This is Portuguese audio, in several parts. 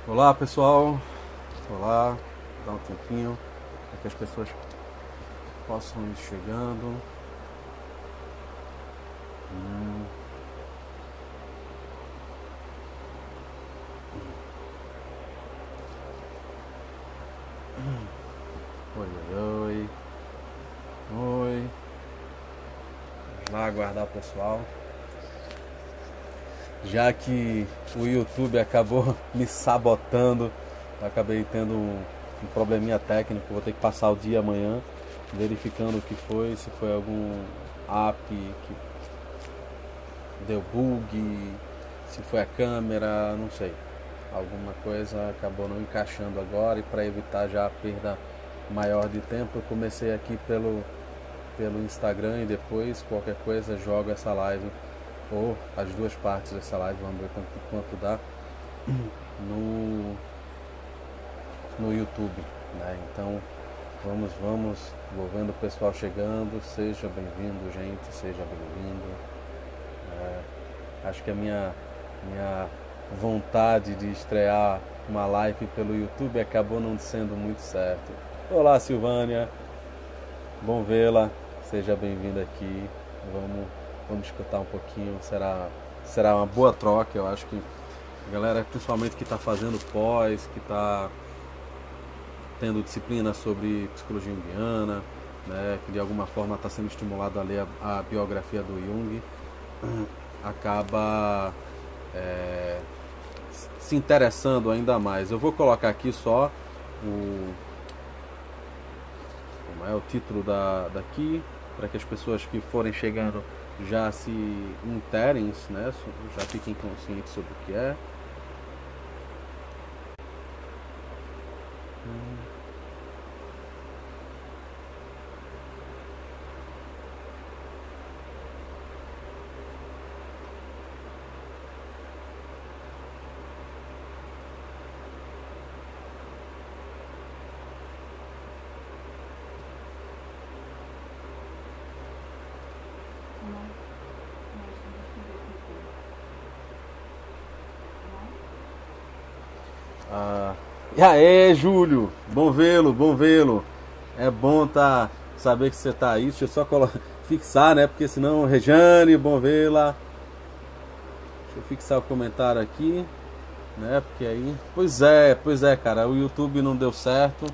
Olá pessoal, olá, dá um tempinho para que as pessoas possam ir chegando. Hum, Oi, oi, oi, oi. Vamos lá aguardar o pessoal. Já que o YouTube acabou me sabotando, eu acabei tendo um probleminha técnico, vou ter que passar o dia amanhã verificando o que foi, se foi algum app que deu bug, se foi a câmera, não sei. Alguma coisa acabou não encaixando agora e para evitar já a perda maior de tempo, eu comecei aqui pelo Instagram e depois qualquer coisa jogo essa live ou as duas partes dessa live, vamos ver quanto dá no, no YouTube, né? Então vamos, vou vendo o pessoal chegando, seja bem-vindo gente, seja bem-vindo. Acho que a minha vontade de estrear uma live pelo YouTube acabou não sendo muito certo. Olá Silvânia, bom vê-la, seja bem-vinda aqui. Vamos escutar um pouquinho, será uma boa troca. Eu acho que a galera, principalmente que está fazendo pós, que está tendo disciplina sobre psicologia junguiana, né, que de alguma forma está sendo estimulado a ler a biografia do Jung, acaba é, se interessando ainda mais. Eu vou colocar aqui só o, como é o título daqui, para que as pessoas que forem chegando já se interem, né, já fiquem conscientes sobre o que é. Ah, e aí, Júlio, bom vê-lo, bom vê-lo. É bom saber que você tá aí. Deixa eu só fixar, né? Porque senão, Rejane, bom vê-la. Deixa eu fixar o comentário aqui, né? Porque aí. Pois é, cara. O YouTube não deu certo.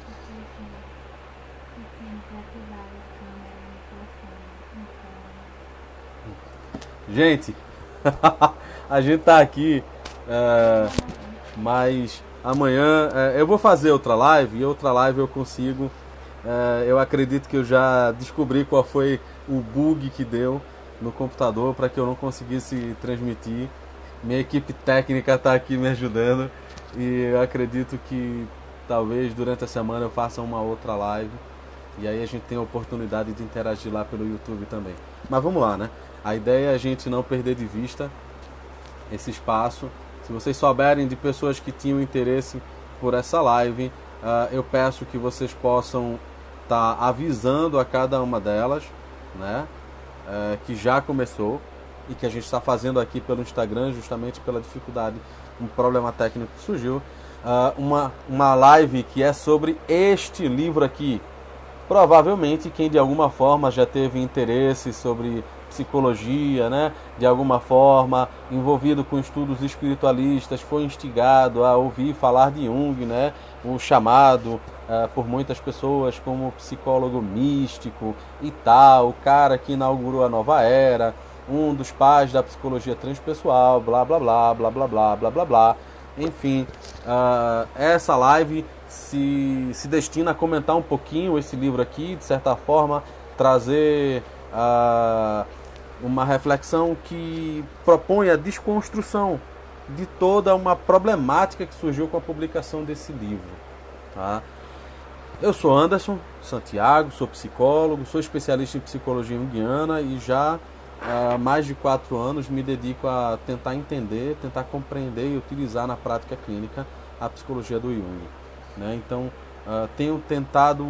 Gente, a gente tá aqui, é, mas amanhã eu vou fazer outra live e outra live eu consigo. Eu acredito que eu já descobri qual foi o bug que deu no computador para que eu não conseguisse transmitir. Minha equipe técnica está aqui me ajudando e eu acredito que talvez durante a semana eu faça uma outra live e aí a gente tem a oportunidade de interagir lá pelo YouTube também. Mas vamos lá, né? A ideia é a gente não perder de vista esse espaço. Se vocês souberem de pessoas que tinham interesse por essa live, eu peço que vocês possam estar avisando a cada uma delas, né, que já começou e que a gente está fazendo aqui pelo Instagram, justamente pela dificuldade, um problema técnico que surgiu. Uma live que é sobre este livro aqui. Provavelmente quem de alguma forma já teve interesse sobre psicologia, né, de alguma forma envolvido com estudos espiritualistas, foi instigado a ouvir falar de Jung, né, o chamado por muitas pessoas como psicólogo místico e tal, o cara que inaugurou a nova era, um dos pais da psicologia transpessoal, blá blá blá blá blá blá blá blá blá. Enfim, essa live se destina a comentar um pouquinho esse livro aqui, de certa forma, trazer uma reflexão que propõe a desconstrução de toda uma problemática que surgiu com a publicação desse livro. Tá? Eu sou Anderson Santiago, sou psicólogo, sou especialista em psicologia junguiana e já há mais de 4 anos me dedico a tentar entender, tentar compreender e utilizar na prática clínica a psicologia do Jung. Né? Então, tenho tentado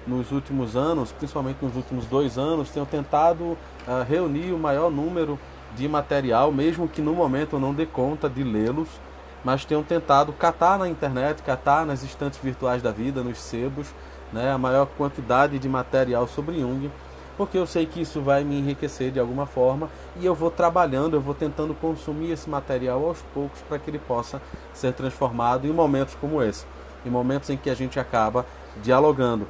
nos últimos anos, principalmente nos últimos 2 anos, tenho tentado reunir o maior número de material, mesmo que no momento eu não dê conta de lê-los, mas tenho tentado catar na internet, catar nas estantes virtuais da vida, nos sebos, né, a maior quantidade de material sobre Jung, porque eu sei que isso vai me enriquecer de alguma forma e eu vou trabalhando, eu vou tentando consumir esse material aos poucos para que ele possa ser transformado em momentos como esse, em momentos em que a gente acaba dialogando.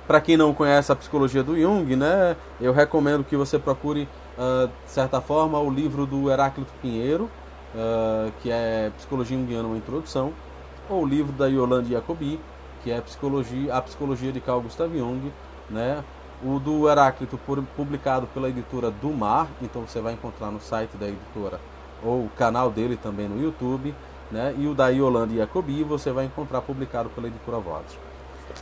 Para quem não conhece a psicologia do Jung, né, eu recomendo que você procure, de certa forma, o livro do Heráclito Pinheiro, que é Psicologia Junguiana, uma introdução, ou o livro da Yolande Jacobi, que é a psicologia de Carl Gustav Jung, né? O do Heráclito, publicado pela editora do Mar, então você vai encontrar no site da editora ou o canal dele também no YouTube, né? E o da Yolande Jacobi você vai encontrar publicado pela editora Vozes.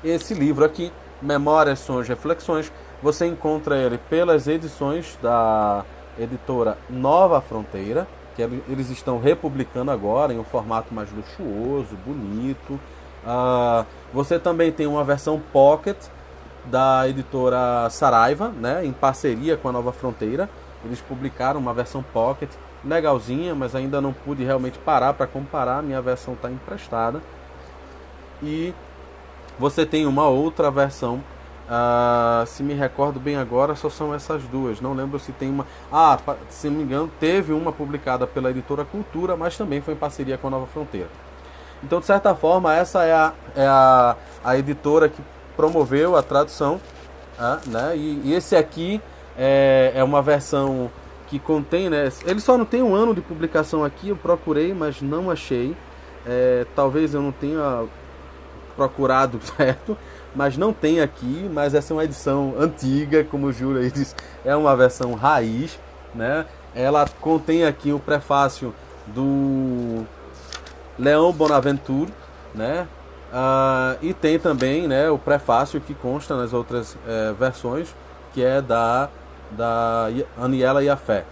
Esse livro aqui, Memórias, Sonhos, Reflexões, você encontra ele pelas edições da editora Nova Fronteira, que eles estão republicando agora em um formato mais luxuoso, bonito. Você também tem uma versão Pocket da editora Saraiva, né, em parceria com a Nova Fronteira. Eles publicaram uma versão Pocket legalzinha, mas ainda não pude realmente parar para comparar. Minha versão está emprestada. E você tem uma outra versão, se me recordo bem agora, só são essas duas. Não lembro se tem uma... se não me engano, teve uma publicada pela editora Cultura, mas também foi em parceria com a Nova Fronteira. Então, de certa forma, essa é a editora que promoveu a tradução, né? E esse aqui é uma versão que contém, né? Ele só não tem um ano de publicação aqui, eu procurei, mas não achei. Talvez eu não tenha procurado certo, mas não tem aqui. Mas essa é uma edição antiga, como o Júlio aí disse, é uma versão raiz, né? Ela contém aqui o prefácio do Leon Bonaventure, né? E tem também, né, o prefácio que consta nas outras versões, que é da Aniela Jaffe.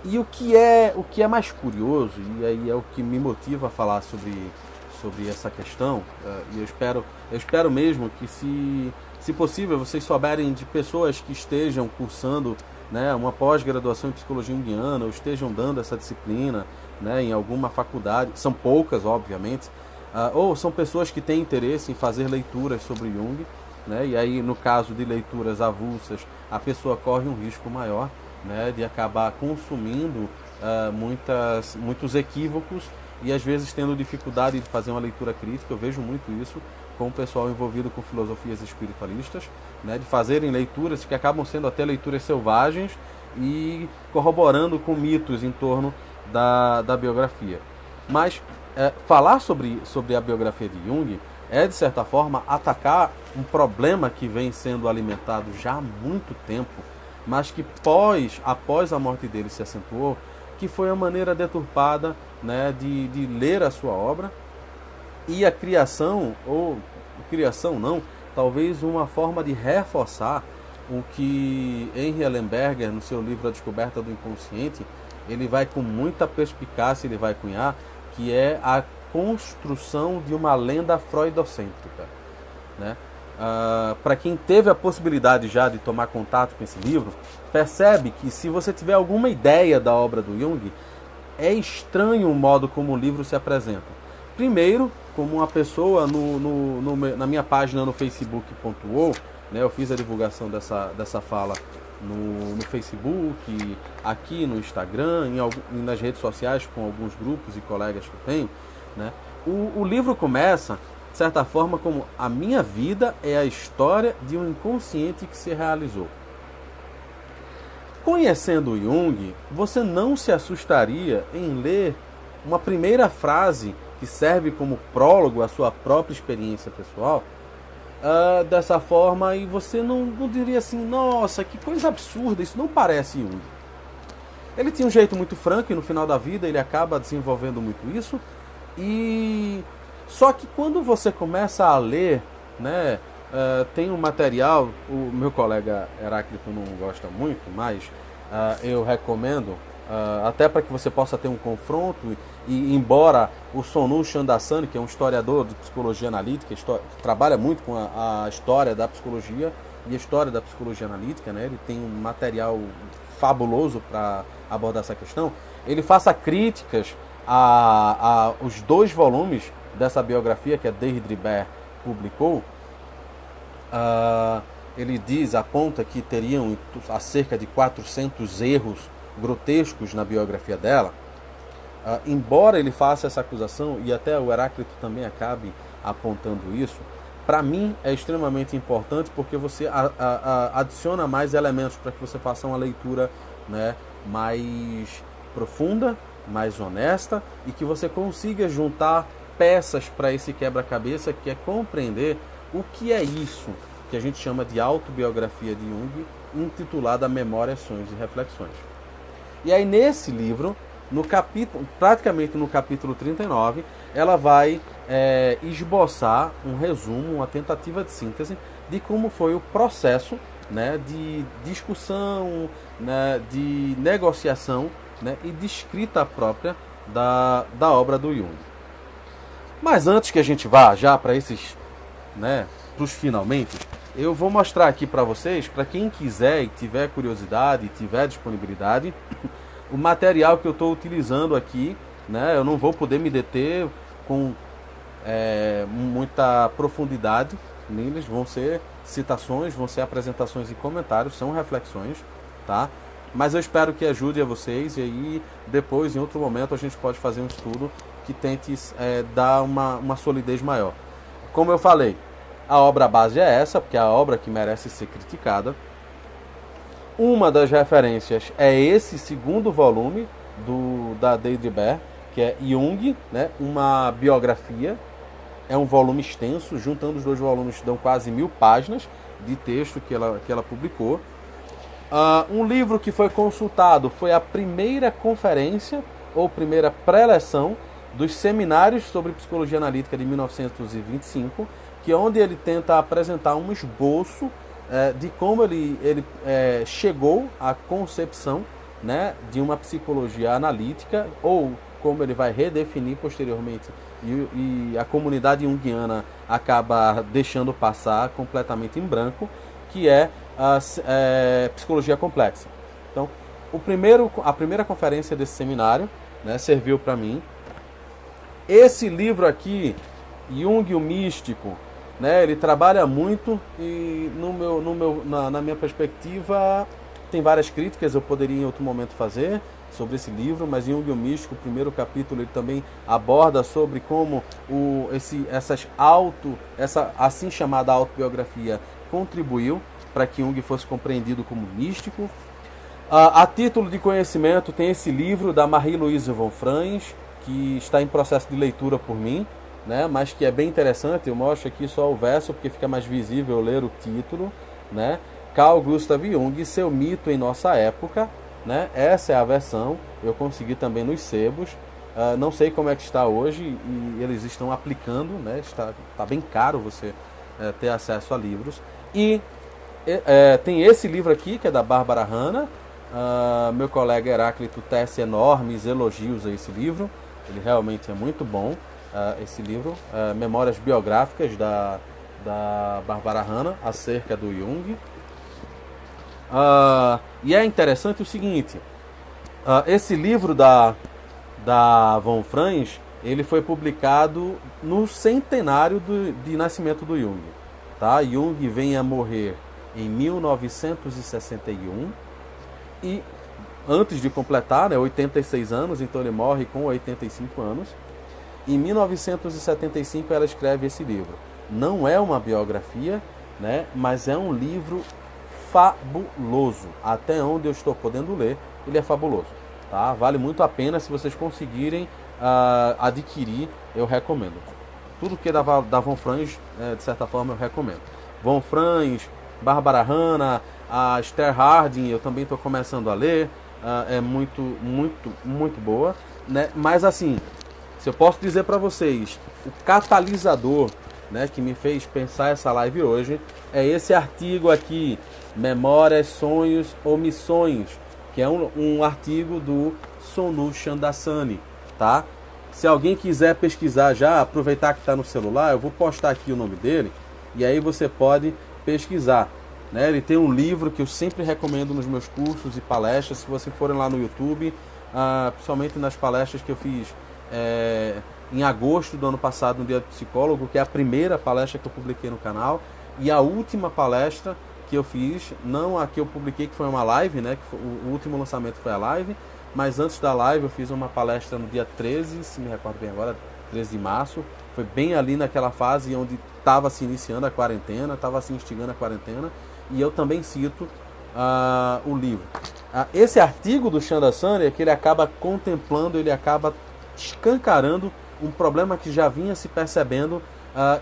E o que é mais curioso, e aí é o que me motiva a falar sobre essa questão, e eu espero mesmo que, se possível, vocês souberem de pessoas que estejam cursando, né, uma pós-graduação em psicologia junguiana, ou estejam dando essa disciplina, né, em alguma faculdade. São poucas, obviamente, ou são pessoas que têm interesse em fazer leituras sobre Jung, né, e aí, no caso de leituras avulsas, a pessoa corre um risco maior, né, de acabar consumindo muitos equívocos e às vezes tendo dificuldade de fazer uma leitura crítica. Eu vejo muito isso com o pessoal envolvido com filosofias espiritualistas, né, de fazerem leituras que acabam sendo até leituras selvagens e corroborando com mitos em torno da biografia. Mas falar sobre a biografia de Jung é, de certa forma, atacar um problema que vem sendo alimentado já há muito tempo, mas que após a morte dele se acentuou, que foi a maneira deturpada, né, de ler a sua obra, e a criação, ou criação não, talvez uma forma de reforçar o que Henry Ellenberger, no seu livro A Descoberta do Inconsciente, ele vai com muita perspicácia, ele vai cunhar, que é a construção de uma lenda freudocêntrica, né? Para quem teve a possibilidade já de tomar contato com esse livro, percebe que, se você tiver alguma ideia da obra do Jung, é estranho o modo como o livro se apresenta. Primeiro, como uma pessoa na minha página no facebook.com, né, eu fiz a divulgação dessa fala no Facebook, aqui no Instagram, nas redes sociais, com alguns grupos e colegas que eu tenho, né? O livro começa, de certa forma, como: a minha vida é a história de um inconsciente que se realizou. Conhecendo Jung, você não se assustaria em ler uma primeira frase que serve como prólogo à sua própria experiência pessoal, dessa forma, e você não diria assim: nossa, que coisa absurda, isso não parece Jung. Ele tinha um jeito muito franco e no final da vida ele acaba desenvolvendo muito isso. E só que quando você começa a ler, né, tem um material, o meu colega Heráclito não gosta muito, mas eu recomendo, até para que você possa ter um confronto. E embora o Sonu Chandassani, que é um historiador de psicologia analítica, que trabalha muito com a história da psicologia e a história da psicologia analítica, né, ele tem um material fabuloso para abordar essa questão. ele faça críticas a os 2 volumes dessa biografia que a Deirdre Bair publicou. Ele aponta que teriam cerca de 400 erros grotescos na biografia dela. Embora ele faça essa acusação, e até o Heráclito também acabe apontando isso, para mim é extremamente importante porque você adiciona mais elementos para que você faça uma leitura, né, mais profunda, mais honesta, e que você consiga juntar peças para esse quebra-cabeça, que é compreender o que é isso que a gente chama de autobiografia de Jung, intitulada Memórias, Sonhos e Reflexões. E aí nesse livro, praticamente no capítulo 39, ela vai esboçar um resumo, uma tentativa de síntese de como foi o processo, né, de discussão, né, de negociação, né, e de escrita própria da obra do Jung. Mas antes que a gente vá já para esses, né, para os finalmente, eu vou mostrar aqui para vocês, para quem quiser e tiver curiosidade e tiver disponibilidade, o material que eu estou utilizando aqui, né? Eu não vou poder me deter com muita profundidade neles, vão ser citações, vão ser apresentações e comentários, são reflexões, tá? Mas eu espero que ajude a vocês, e aí depois, em outro momento, a gente pode fazer um estudo que tente dar uma solidez maior. Como eu falei, a obra base é essa, porque é a obra que merece ser criticada. Uma das referências é esse segundo volume da Deirdre Bair, que é Jung, né, uma biografia. É um volume extenso, juntando os 2 volumes dão quase 1000 páginas de texto que ela publicou. Um livro que foi consultado foi a primeira conferência, ou primeira preleção, dos seminários sobre psicologia analítica de 1925, que é onde ele tenta apresentar um esboço de como ele chegou à concepção, né, de uma psicologia analítica, ou como ele vai redefinir posteriormente, e a comunidade junguiana acaba deixando passar completamente em branco, que é a psicologia complexa. Então, a primeira conferência desse seminário, né, serviu para mim. Esse livro aqui, Jung, o Místico, né, ele trabalha muito, e na minha perspectiva tem várias críticas, eu poderia em outro momento fazer sobre esse livro, mas Jung, o Místico, o primeiro capítulo, ele também aborda sobre como essa assim chamada autobiografia contribuiu para que Jung fosse compreendido como místico. A título de conhecimento tem esse livro da Marie-Louise von Franz, que está em processo de leitura por mim, né, mas que é bem interessante. Eu mostro aqui só o verso porque fica mais visível ler o título, né? Carl Gustav Jung e seu mito em nossa época, né? Essa é a versão, eu consegui também nos sebos. Não sei como é que está hoje, e eles estão aplicando, né? Está bem caro você ter acesso a livros. E tem esse livro aqui, que é da Bárbara Hanna. Meu colega Heráclito tece enormes elogios a esse livro. Ele realmente é muito bom, esse livro, Memórias Biográficas da Bárbara Hanna acerca do Jung. E é interessante o seguinte, esse livro da Von Franz, ele foi publicado no centenário de nascimento do Jung. Tá? Jung vem a morrer em 1961 e antes de completar, né, 86 anos, então ele morre com 85 anos. Em 1975 ela escreve esse livro. Não é uma biografia, né, mas é um livro fabuloso. Até onde eu estou podendo ler, ele é fabuloso. Tá? Vale muito a pena, se vocês conseguirem adquirir, eu recomendo. Tudo que é da Von Franz, de certa forma, eu recomendo. Von Franz, Bárbara Hanna, a Esther Harding, eu também estou começando a ler. É muito, muito, muito boa, né? Mas assim, se eu posso dizer para vocês, o catalisador, né, que me fez pensar essa live hoje é esse artigo aqui, Memórias, Sonhos, Omissões, que é um artigo do Sonu Chandasani, tá? Se alguém quiser pesquisar já, aproveitar que está no celular, eu vou postar aqui o nome dele, e aí você pode pesquisar. Né? Ele tem um livro que eu sempre recomendo nos meus cursos e palestras. Se vocês forem lá no YouTube, principalmente nas palestras que eu fiz em agosto do ano passado, no Dia do Psicólogo, que é a primeira palestra que eu publiquei no canal, e a última palestra que eu fiz, não a que eu publiquei, que foi uma live, né, que foi, o último lançamento foi a live, mas antes da live eu fiz uma palestra no dia 13, se me recordo bem agora, 13 de março, foi bem ali naquela fase onde estava se iniciando a quarentena, estava se instigando a quarentena, e eu também cito o livro. Esse artigo do Chandrasekhar é que ele acaba contemplando, ele acaba escancarando um problema que já vinha se percebendo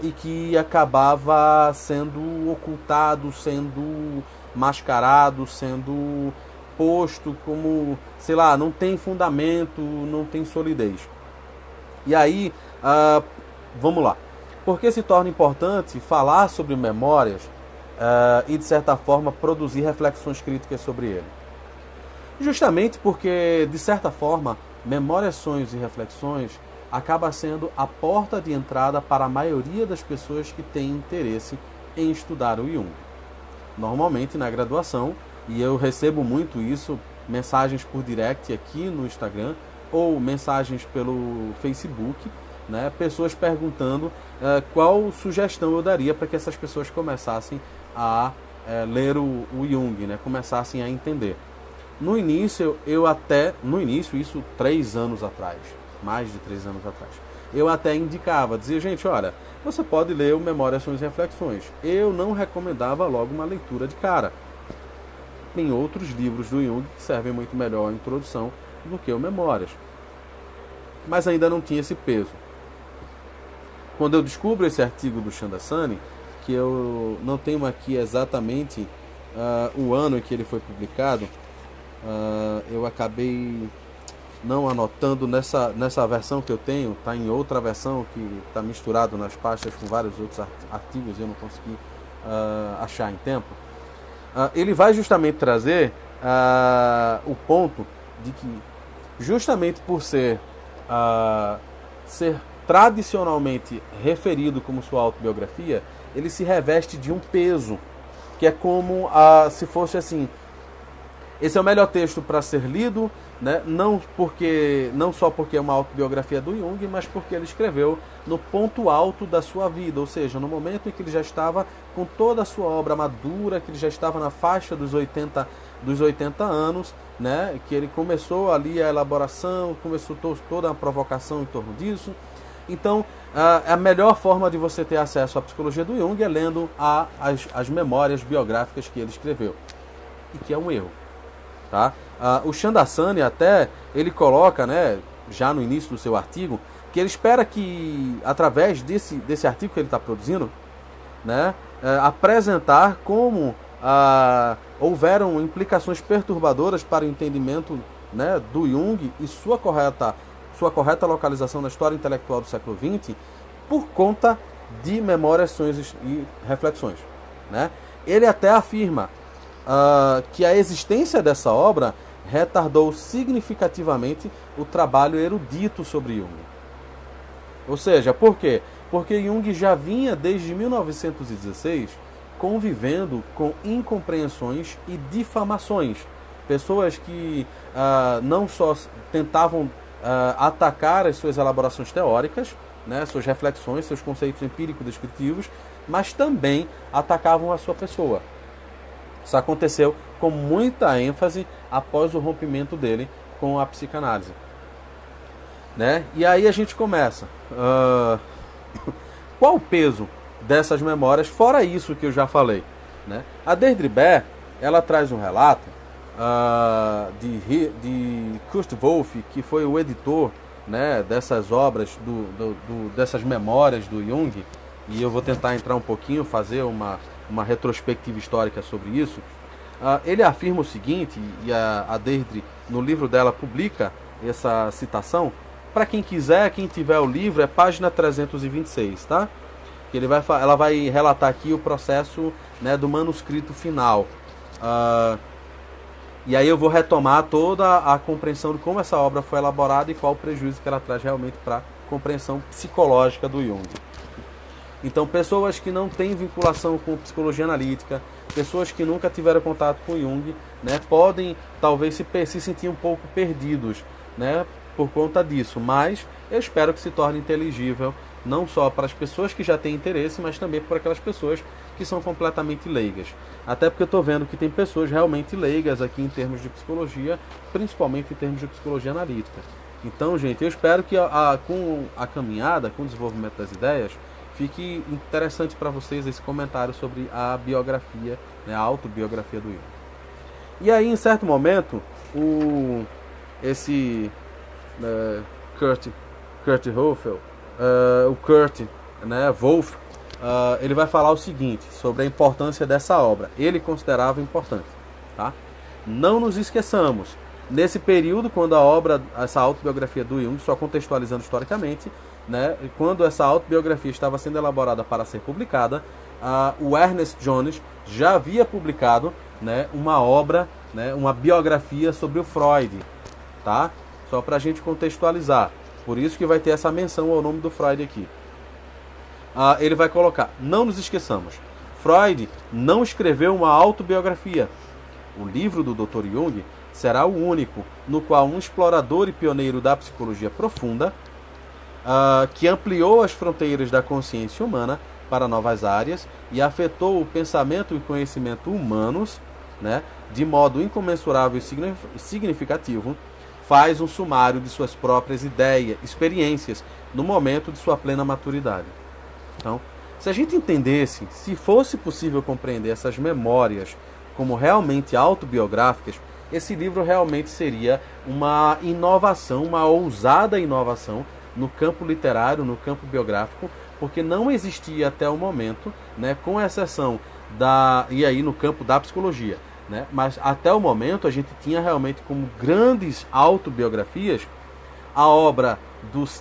e que acabava sendo ocultado, sendo mascarado, sendo posto como, sei lá, não tem fundamento, não tem solidez. E aí, vamos lá. Por que se torna importante falar sobre memórias e, de certa forma, produzir reflexões críticas sobre ele? Justamente porque, de certa forma, memórias, sonhos e reflexões acaba sendo a porta de entrada para a maioria das pessoas que têm interesse em estudar o Jung. Normalmente, na graduação, e eu recebo muito isso, mensagens por direct aqui no Instagram ou mensagens pelo Facebook, né, pessoas perguntando qual sugestão eu daria para que essas pessoas começassem a ler o Jung, né, começassem a entender. No início, isso 3 anos atrás, mais de 3 anos atrás, eu até indicava, dizia, gente, olha, você pode ler o Memórias, Sonhos e Reflexões. Eu não recomendava logo uma leitura de cara. Tem outros livros do Jung que servem muito melhor a introdução do que o Memórias. Mas ainda não tinha esse peso. Quando eu descubro esse artigo do Chandrasekhar, que eu não tenho aqui exatamente o ano em que ele foi publicado, eu acabei não anotando nessa versão que eu tenho, está em outra versão que está misturado nas pastas com vários outros artigos e eu não consegui achar em tempo. Ele vai justamente trazer o ponto de que, justamente por ser tradicionalmente referido como sua autobiografia, ele se reveste de um peso, que é como se fosse assim, esse é o melhor texto para ser lido, né? Não só porque é uma autobiografia do Jung, mas porque ele escreveu no ponto alto da sua vida, ou seja, no momento em que ele já estava com toda a sua obra madura, que ele já estava na faixa dos 80 anos, né? Que ele começou ali a elaboração, começou toda a provocação em torno disso. Então, a melhor forma de você ter acesso à psicologia do Jung é lendo as memórias biográficas que ele escreveu, e que é um erro. Tá? O Chandrasekhar até, ele coloca, né, já no início do seu artigo, que ele espera que, através desse artigo que ele está produzindo, né, apresentar como houveram implicações perturbadoras para o entendimento, né, do Jung e sua correta localização na história intelectual do século XX por conta de Memórias, Sonhos e Reflexões. Né? Ele até afirma que a existência dessa obra retardou significativamente o trabalho erudito sobre Jung. Ou seja, por quê? Porque Jung já vinha desde 1916 convivendo com incompreensões e difamações. Pessoas que não só tentavam atacar as suas elaborações teóricas, né, suas reflexões, seus conceitos empírico-descritivos, mas também atacavam a sua pessoa. Isso aconteceu com muita ênfase após o rompimento dele com a psicanálise. Né? E aí a gente começa. Qual o peso dessas memórias, fora isso que eu já falei? Né? A Deirdre Baer, ela traz um relato de Kurt Wolff, que foi o editor, né, dessas obras, dessas memórias do Jung, e eu vou tentar entrar um pouquinho, fazer uma retrospectiva histórica sobre isso. Ele afirma o seguinte, e a Deirdre, no livro dela, publica essa citação. Para quem quiser, quem tiver o livro, é página 326, tá? Ela vai relatar aqui o processo, né, do manuscrito final. E aí eu vou retomar toda a compreensão de como essa obra foi elaborada e qual o prejuízo que ela traz realmente para a compreensão psicológica do Jung. Então, pessoas que não têm vinculação com psicologia analítica, pessoas que nunca tiveram contato com Jung, né, podem talvez se sentir um pouco perdidos né, por conta disso, mas eu espero que se torne inteligível não só para as pessoas que já têm interesse, mas também para aquelas pessoas que são completamente leigas. Até porque eu estou vendo que tem pessoas realmente leigas aqui em termos de psicologia, principalmente em termos de psicologia analítica. Então, gente, eu espero que com a caminhada, com o desenvolvimento das ideias, fique interessante para vocês esse comentário sobre a biografia, né, a autobiografia do Jung. E aí, em certo momento, esse Kurt Hoffel, o Kurt, né, Wolff, ele vai falar o seguinte sobre a importância dessa obra. Ele considerava importante, tá? Não nos esqueçamos, nesse período, quando a obra, essa autobiografia do Jung, só contextualizando historicamente, né, quando essa autobiografia estava sendo elaborada para ser publicada, o Ernest Jones já havia publicado, né, uma obra, né, uma biografia sobre o Freud, tá? Só para a gente contextualizar. Por isso que vai ter essa menção ao nome do Freud aqui. Ele vai colocar, não nos esqueçamos, Freud não escreveu uma autobiografia. O livro do Dr. Jung será o único no qual um explorador e pioneiro da psicologia profunda, que ampliou as fronteiras da consciência humana para novas áreas e afetou o pensamento e conhecimento humanos, né, de modo incomensurável e significativo, faz um sumário de suas próprias ideias, experiências, no momento de sua plena maturidade. Então, se a gente entendesse, se fosse possível compreender essas memórias como realmente autobiográficas, esse livro realmente seria uma inovação, uma ousada inovação no campo literário, no campo biográfico, porque não existia até o momento, né, com exceção e aí no campo da psicologia, né, mas até o momento a gente tinha realmente como grandes autobiografias a obra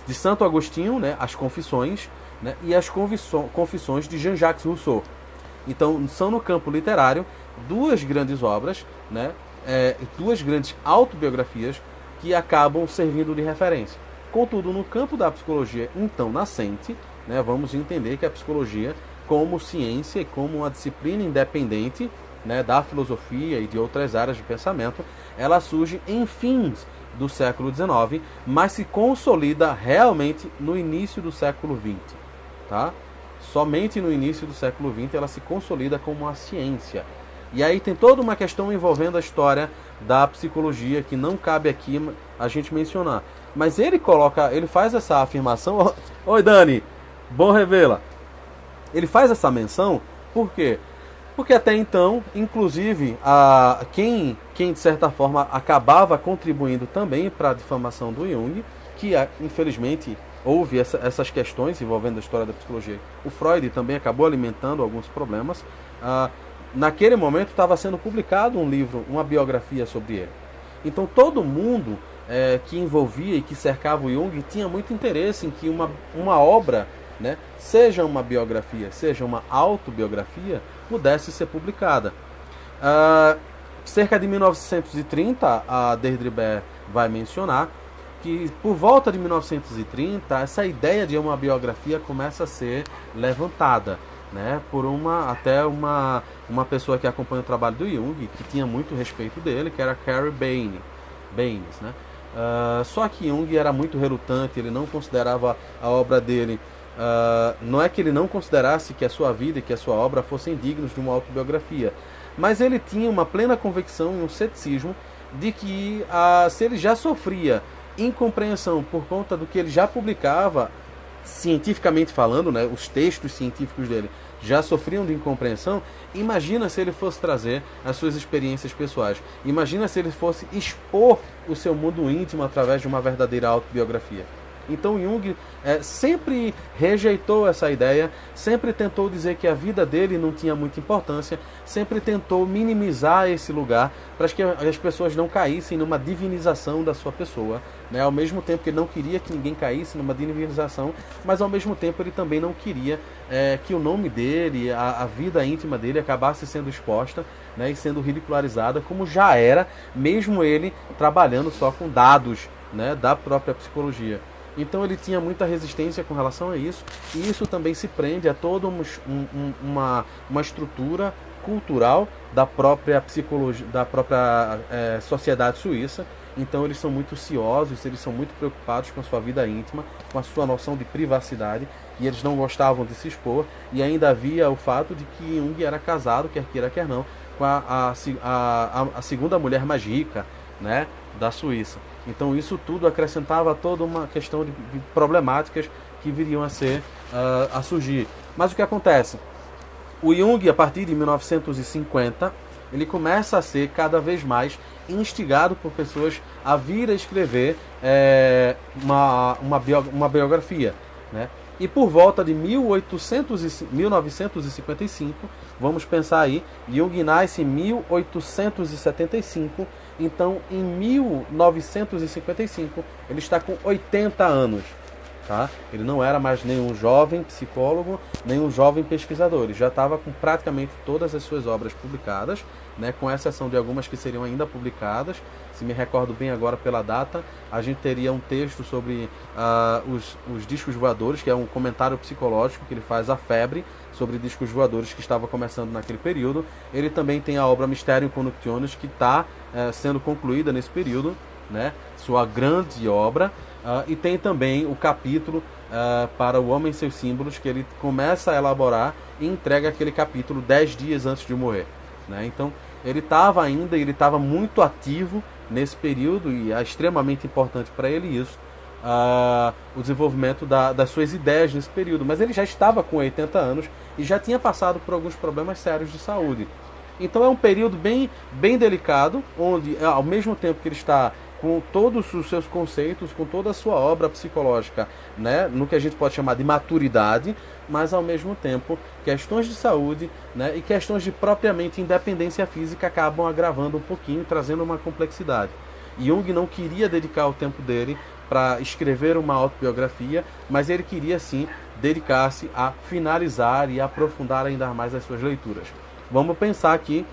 de Santo Agostinho, né, as Confissões, né, e as Confissões de Jean-Jacques Rousseau. Então, são no campo literário duas grandes obras, né, duas grandes autobiografias que acabam servindo de referência. Contudo, no campo da psicologia então nascente, né, vamos entender que a psicologia, como ciência e como uma disciplina independente, né, da filosofia e de outras áreas de pensamento, ela surge em fins do século XIX, mas se consolida realmente no início do século XX. Tá? Somente no início do século XX ela se consolida como uma ciência. E aí tem toda uma questão envolvendo a história da psicologia que não cabe aqui a gente mencionar. Mas ele faz essa afirmação. Oi, Dani, bom revê-la. Ele faz essa menção, por quê? Porque até então, inclusive, quem de certa forma acabava contribuindo também para a difamação do Jung, que infelizmente houve essas questões envolvendo a história da psicologia. O Freud também acabou alimentando alguns problemas. Naquele momento estava sendo publicado um livro, uma biografia sobre ele. Então todo mundo que envolvia e que cercava o Jung tinha muito interesse em que uma obra, né, seja uma biografia, seja uma autobiografia, pudesse ser publicada. Cerca de 1930, a Deirdre Baer vai mencionar que por volta de 1930 essa ideia de uma biografia começa a ser levantada, né, por uma pessoa que acompanha o trabalho do Jung, que tinha muito respeito dele, que era Carrie Baines, né? Só que Jung era muito relutante, ele não considerava a obra dele, não é que ele não considerasse que a sua vida e que a sua obra fossem dignos de uma autobiografia, mas ele tinha uma plena convicção e um ceticismo de que se ele já sofria incompreensão por conta do que ele já publicava, cientificamente falando, né, os textos científicos dele já sofriam de incompreensão, imagina se ele fosse trazer as suas experiências pessoais, imagina se ele fosse expor o seu mundo íntimo através de uma verdadeira autobiografia. Então Jung sempre rejeitou essa ideia, sempre tentou dizer que a vida dele não tinha muita importância, sempre tentou minimizar esse lugar para que as pessoas não caíssem numa divinização da sua pessoa, né? Ao mesmo tempo que ele não queria que ninguém caísse numa divinização, mas ao mesmo tempo ele também não queria que o nome dele, a vida íntima dele acabasse sendo exposta, né, e sendo ridicularizada, como já era, mesmo ele trabalhando só com dados, né, da própria psicologia. Então ele tinha muita resistência com relação a isso, e isso também se prende a toda uma estrutura cultural da própria psicologia, da própria sociedade suíça, então eles são muito ciosos, eles são muito preocupados com a sua vida íntima, com a sua noção de privacidade, e eles não gostavam de se expor, e ainda havia o fato de que Jung era casado, quer queira, quer não, com a segunda mulher mais rica, né, da Suíça. Então isso tudo acrescentava toda uma questão de problemáticas que viriam a surgir. Mas o que acontece? O Jung, a partir de 1950, ele começa a ser cada vez mais instigado por pessoas a vir a escrever uma biografia, né? E por volta de 1955, vamos pensar aí, Jung nasce em 1875, então em 1955 ele está com 80 anos. Tá? Ele não era mais nenhum jovem psicólogo, nenhum jovem pesquisador. Ele já estava com praticamente todas as suas obras publicadas, né, com exceção de algumas que seriam ainda publicadas. Se me recordo bem agora pela data, a gente teria um texto sobre os discos voadores, que é um comentário psicológico que ele faz à febre sobre discos voadores que estava começando naquele período. Ele também tem a obra Mysterium Connectionis, que está sendo concluída nesse período, né, sua grande obra. E tem também o capítulo para o Homem e Seus Símbolos, que ele começa a elaborar e entrega aquele capítulo 10 dias antes de morrer, né? Então ele estava muito ativo nesse período, e é extremamente importante para ele isso, o desenvolvimento das suas ideias nesse período. Mas ele já estava com 80 anos e já tinha passado por alguns problemas sérios de saúde. Então é um período bem delicado, onde ao mesmo tempo que ele está com todos os seus conceitos, com toda a sua obra psicológica, né, no que a gente pode chamar de maturidade, mas ao mesmo tempo questões de saúde, né, e questões de propriamente independência física acabam agravando um pouquinho, trazendo uma complexidade. Jung não queria dedicar o tempo dele para escrever uma autobiografia, mas ele queria sim dedicar-se a finalizar e aprofundar ainda mais as suas leituras. Vamos pensar aqui,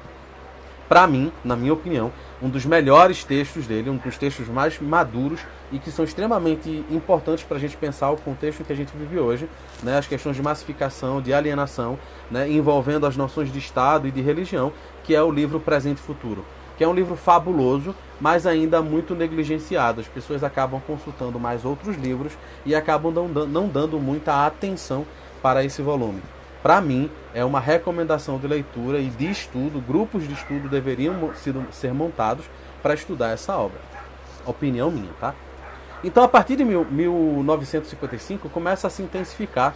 para mim, na minha opinião, um dos melhores textos dele, um dos textos mais maduros e que são extremamente importantes para a gente pensar o contexto em que a gente vive hoje, né? As questões de massificação, de alienação, né? Envolvendo as noções de Estado e de religião, que é o livro Presente e Futuro, que é um livro fabuloso, mas ainda muito negligenciado. As pessoas acabam consultando mais outros livros e acabam não dando muita atenção para esse volume. Para mim, é uma recomendação de leitura e de estudo. Grupos de estudo deveriam ser montados para estudar essa obra. Opinião minha, tá? Então, a partir de 1955, começa a se intensificar,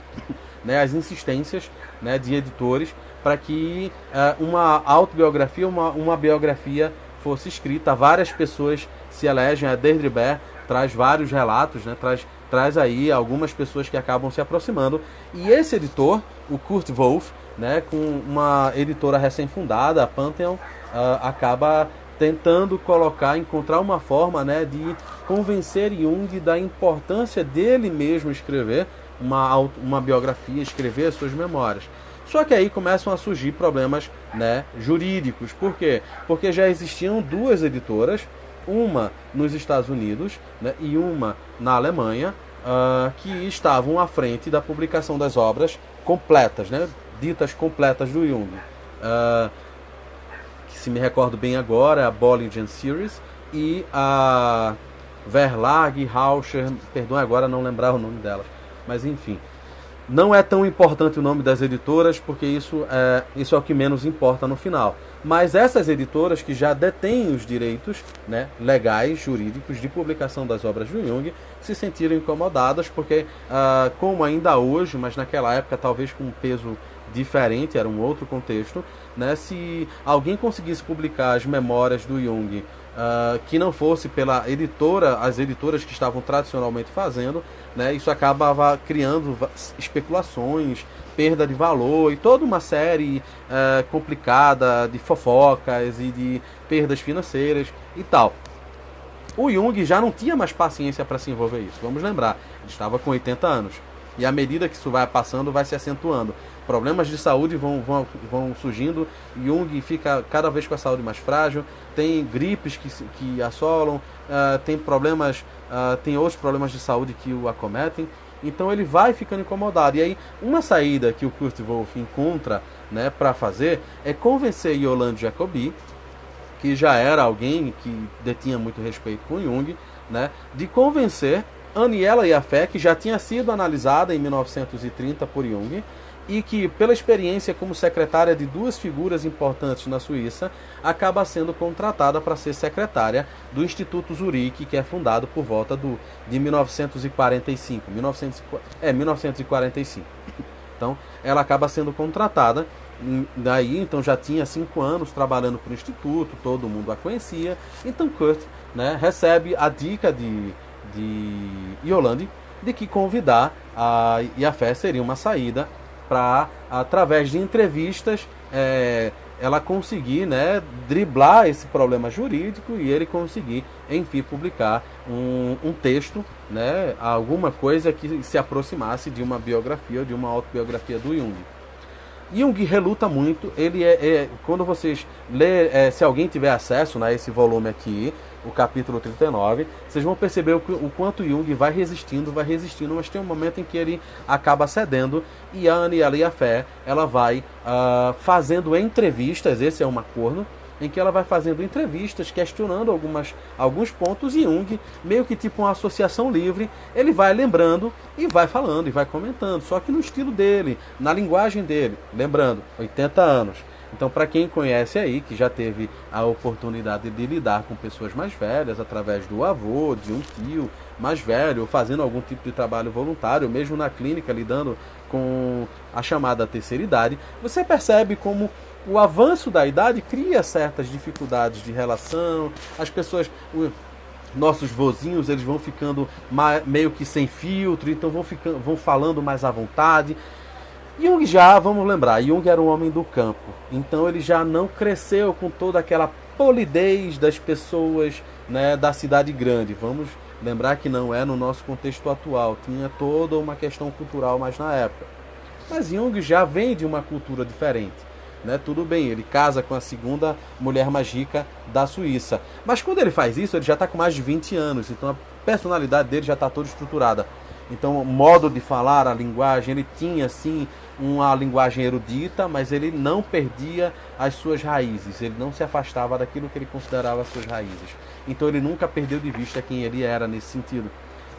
né, as insistências, né, de editores para que uma autobiografia, uma biografia fosse escrita. Várias pessoas se elegem. A Deirdre Baer traz vários relatos, né, traz aí algumas pessoas que acabam se aproximando. E esse editor, o Kurt Wolff, né, com uma editora recém-fundada, a Pantheon, acaba tentando encontrar uma forma, né, de convencer Jung da importância dele mesmo escrever uma biografia, escrever as suas memórias. Só que aí começam a surgir problemas, né, jurídicos. Por quê? Porque já existiam duas editoras, uma nos Estados Unidos, né, e uma na Alemanha, que estavam à frente da publicação das obras completas, né, ditas completas do Jung. Que, se me recordo bem agora, é a Bollinger Series e a Verlag, Rauscher, perdão agora não lembrar o nome delas, mas enfim. Não é tão importante o nome das editoras, porque isso é o que menos importa no final. Mas essas editoras que já detêm os direitos, né, legais, jurídicos, de publicação das obras do Jung, se sentiram incomodadas, porque, como ainda hoje, mas naquela época talvez com um peso diferente, era um outro contexto, né, se alguém conseguisse publicar as memórias do Jung, que não fosse pela editora, as editoras que estavam tradicionalmente fazendo, né, isso acabava criando especulações, perda de valor e toda uma série complicada de fofocas e de perdas financeiras e tal. O Jung já não tinha mais paciência para se envolver isso. Vamos lembrar, ele estava com 80 anos. E à medida que isso vai passando, vai se acentuando. Problemas de saúde vão surgindo. Jung fica cada vez com a saúde mais frágil. Tem gripes que assolam. Tem outros problemas de saúde que o acometem. Então ele vai ficando incomodado. E aí, uma saída que o Kurt Wolff encontra, né, para fazer é convencer Yolande Jacobi que já era alguém que detinha muito respeito com Jung, né, de convencer Aniela Jaffe, que já tinha sido analisada em 1930 por Jung, e que, pela experiência como secretária de duas figuras importantes na Suíça, acaba sendo contratada para ser secretária do Instituto Zurique, que é fundado por volta de 1945. 1945. Então, ela acaba sendo contratada. Daí, então, já tinha 5 anos trabalhando para o Instituto, todo mundo a conhecia. Então, Kurt, né, recebe a dica de Yolande de que convidar a Jaffe seria uma saída para, através de entrevistas, ela conseguir, né, driblar esse problema jurídico e ele conseguir, enfim, publicar um texto, né, alguma coisa que se aproximasse de uma biografia ou de uma autobiografia do Jung. Jung reluta muito. Ele quando vocês lerem, se alguém tiver acesso, né, a esse volume aqui, o capítulo 39, vocês vão perceber o quanto Jung vai resistindo, mas tem um momento em que ele acaba cedendo e a Aniela Jaffe, ela vai fazendo entrevistas, esse é um acordo, em que ela vai fazendo entrevistas, questionando alguns pontos, e Jung, meio que tipo uma associação livre, ele vai lembrando e vai falando e vai comentando, só que no estilo dele, na linguagem dele, lembrando, 80 anos. Então, para quem conhece aí, que já teve a oportunidade de lidar com pessoas mais velhas, através do avô, de um tio mais velho, ou fazendo algum tipo de trabalho voluntário, mesmo na clínica, lidando com a chamada terceira idade, você percebe como o avanço da idade cria certas dificuldades de relação, as pessoas... Nossos vozinhos, eles vão ficando meio que sem filtro, então vão falando mais à vontade. Jung vamos lembrar, Jung era um homem do campo, então ele já não cresceu com toda aquela polidez das pessoas, né, da cidade grande. Vamos lembrar que não é no nosso contexto atual, tinha toda uma questão cultural mais na época. Mas Jung já vem de uma cultura diferente, né? Tudo bem, ele casa com a segunda mulher mais rica da Suíça, mas quando ele faz isso, ele já está com mais de 20 anos, então a personalidade dele já está toda estruturada. Então, o modo de falar, a linguagem, ele tinha, sim, uma linguagem erudita, mas ele não perdia as suas raízes, ele não se afastava daquilo que ele considerava as suas raízes. Então, ele nunca perdeu de vista quem ele era nesse sentido.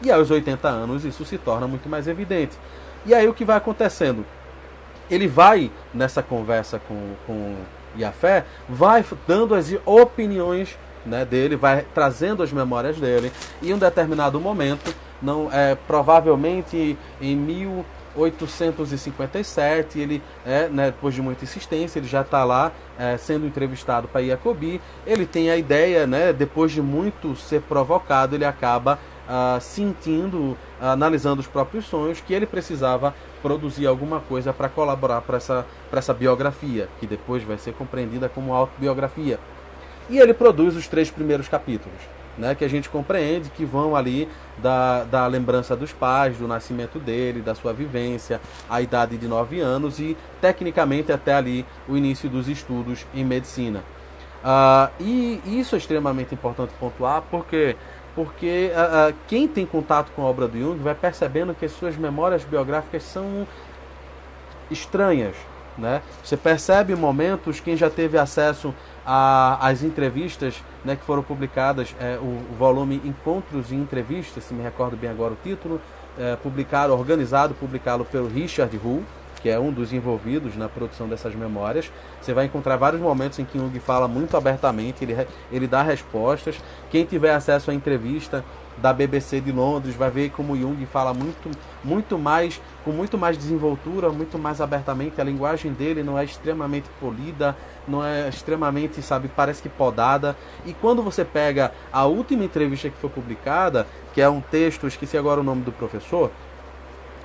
E aos 80 anos, isso se torna muito mais evidente. E aí, o que vai acontecendo? Ele vai, nessa conversa com Jaffe, vai dando as opiniões, né, dele, vai trazendo as memórias dele, e em um determinado momento, provavelmente em 1857, ele, né, depois de muita insistência, ele já está lá sendo entrevistado para Jacobi. Ele tem a ideia, né, depois de muito ser provocado, ele acaba sentindo, analisando os próprios sonhos, que ele precisava produzir alguma coisa para colaborar para essa biografia, que depois vai ser compreendida como autobiografia. E ele produz os 3 primeiros capítulos, né, que a gente compreende que vão ali da lembrança dos pais, do nascimento dele, da sua vivência, a idade de 9 anos e, tecnicamente, até ali o início dos estudos em medicina. E isso é extremamente importante pontuar, porque quem tem contato com a obra do Jung vai percebendo que as suas memórias biográficas são estranhas, né? Você percebe momentos, quem já teve acesso às entrevistas, né, que foram publicadas, o volume Encontros e Entrevistas, se me recordo bem agora o título, publicado pelo Richard Hull, que é um dos envolvidos na produção dessas memórias. Você vai encontrar vários momentos em que Jung fala muito abertamente, ele dá respostas. Quem tiver acesso à entrevista da BBC de Londres vai ver como Jung fala muito mais, com muito mais desenvoltura, muito mais abertamente. A linguagem dele não é extremamente polida, não é extremamente, parece que podada. E quando você pega a última entrevista que foi publicada, que é um texto, esqueci agora o nome do professor,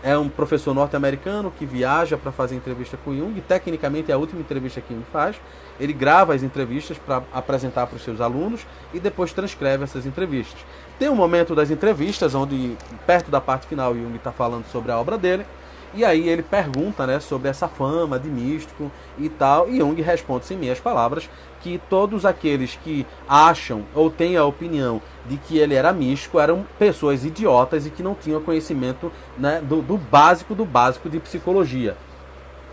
é um professor norte-americano que viaja para fazer entrevista com Jung. Tecnicamente é a última entrevista que Jung faz. Ele grava as entrevistas para apresentar para os seus alunos e depois transcreve essas entrevistas. Tem um momento das entrevistas onde, perto da parte final, Jung está falando sobre a obra dele. E aí ele pergunta, né, sobre essa fama de místico e tal. E Jung responde, sem minhas palavras, que todos aqueles que acham ou têm a opinião de que ele era místico eram pessoas idiotas e que não tinham conhecimento, né, do básico de psicologia.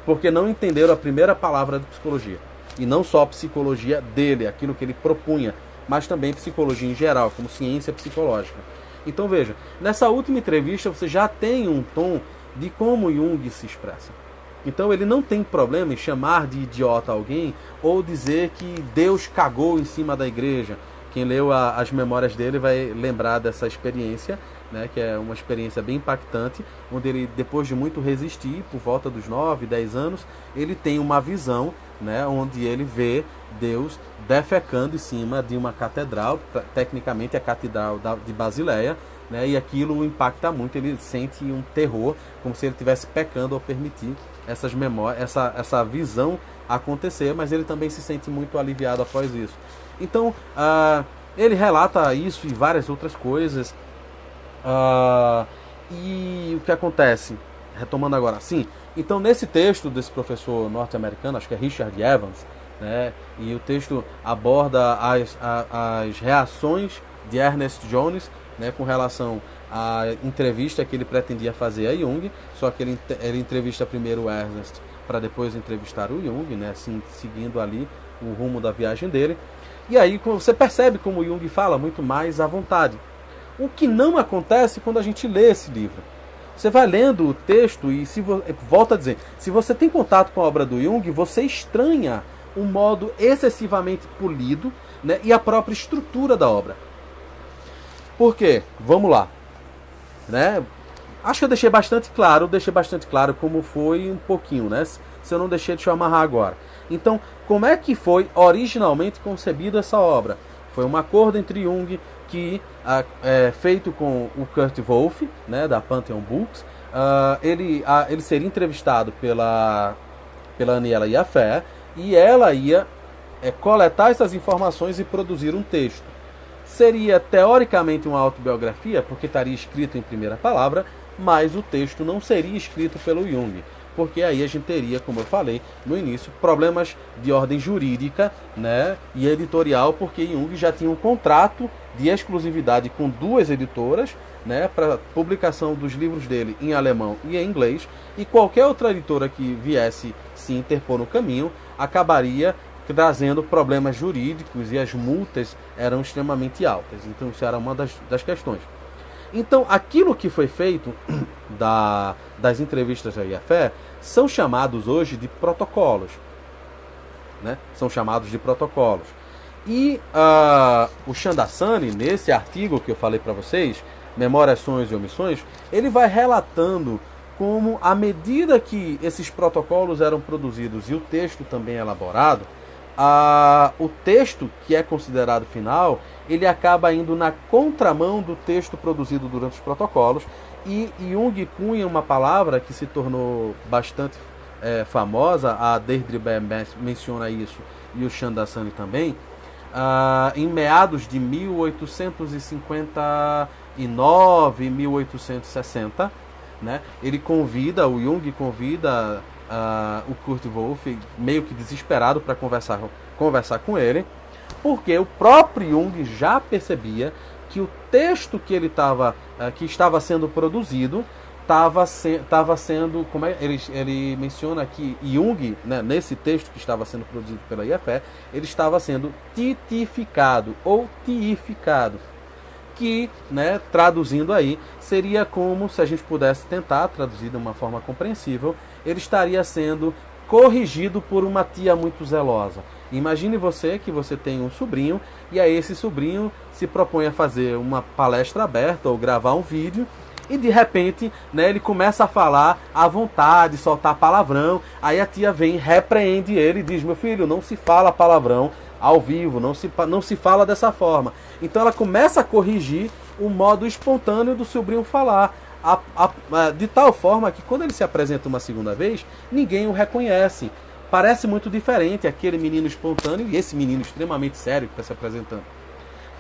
Porque não entenderam a primeira palavra de psicologia. E não só a psicologia dele, aquilo que ele propunha, mas também psicologia em geral, como ciência psicológica. Então veja, nessa última entrevista você já tem um tom de como Jung se expressa. Então ele não tem problema em chamar de idiota alguém ou dizer que Deus cagou em cima da igreja. Quem leu as memórias dele vai lembrar dessa experiência, né, que é uma experiência bem impactante, onde ele, depois de muito resistir, por volta dos 9, 10 anos, ele tem uma visão, né, onde ele vê Deus defecando em cima de uma catedral, tecnicamente a Catedral de Basileia, né, e aquilo o impacta muito, ele sente um terror, como se ele estivesse pecando ao permitir essas memórias, essa visão acontecer, mas ele também se sente muito aliviado após isso. Então, ele relata isso e várias outras coisas. E o que acontece? Retomando agora, sim. Então, nesse texto desse professor norte-americano, acho que é Richard Evans, né, e o texto aborda as reações de Ernest Jones, né, com relação à entrevista que ele pretendia fazer a Jung, só que ele entrevista primeiro o Ernest para depois entrevistar o Jung, né, assim, seguindo ali o rumo da viagem dele. E aí você percebe como o Jung fala muito mais à vontade. O que não acontece quando a gente lê esse livro. Você vai lendo o texto e, volta a dizer, se você tem contato com a obra do Jung, você estranha um modo excessivamente polido, né, e a própria estrutura da obra. Por quê? Vamos lá. Né? Acho que eu deixei bastante claro como foi um pouquinho, né? Se eu não deixei, deixa eu amarrar agora. Então, como é que foi originalmente concebida essa obra? Foi um acordo entre Jung, que feito com o Kurt Wolff, né, da Pantheon Books. Ele seria entrevistado pela Aniela Jaffe, e ela ia coletar essas informações e produzir um texto. Seria teoricamente uma autobiografia, porque estaria escrito em primeira palavra, mas o texto não seria escrito pelo Jung, porque aí a gente teria, como eu falei no início, problemas de ordem jurídica, né, e editorial, porque Jung já tinha um contrato de exclusividade com 2 editoras, né, para publicação dos livros dele em alemão e em inglês, e qualquer outra editora que viesse se interpor no caminho acabaria trazendo problemas jurídicos, e as multas eram extremamente altas. Então isso era uma das questões. Então aquilo que foi feito das entrevistas da Jaffe são chamados hoje de protocolos, né? São chamados de protocolos. E o Chandassani, nesse artigo que eu falei para vocês, Memórias, Sonhos e Omissões, ele vai relatando como, à medida que esses protocolos eram produzidos e o texto também elaborado, o texto que é considerado final, ele acaba indo na contramão do texto produzido durante os protocolos, e Jung cunha uma palavra que se tornou bastante famosa, a Deirdre menciona isso e o Chandassani também, em meados de 1859, 1860, né, o Jung convida o Kurt Wolff, meio que desesperado, para conversar com ele, porque o próprio Jung já percebia que o texto que que estava sendo produzido estava sendo, como ele menciona aqui, Jung, né, nesse texto que estava sendo produzido pela Jaffe, ele estava sendo titificado ou tiificado, que, né, traduzindo aí, seria como se a gente pudesse tentar traduzir de uma forma compreensível, ele estaria sendo corrigido por uma tia muito zelosa. Imagine que você tem um sobrinho, e aí esse sobrinho se propõe a fazer uma palestra aberta ou gravar um vídeo, e de repente, né, ele começa a falar à vontade, soltar palavrão, aí a tia vem, repreende ele e diz: meu filho, não se fala palavrão ao vivo, não se fala dessa forma. Então ela começa a corrigir o modo espontâneo do sobrinho falar, de tal forma que quando ele se apresenta uma segunda vez, ninguém o reconhece. Parece muito diferente aquele menino espontâneo e esse menino extremamente sério que está se apresentando.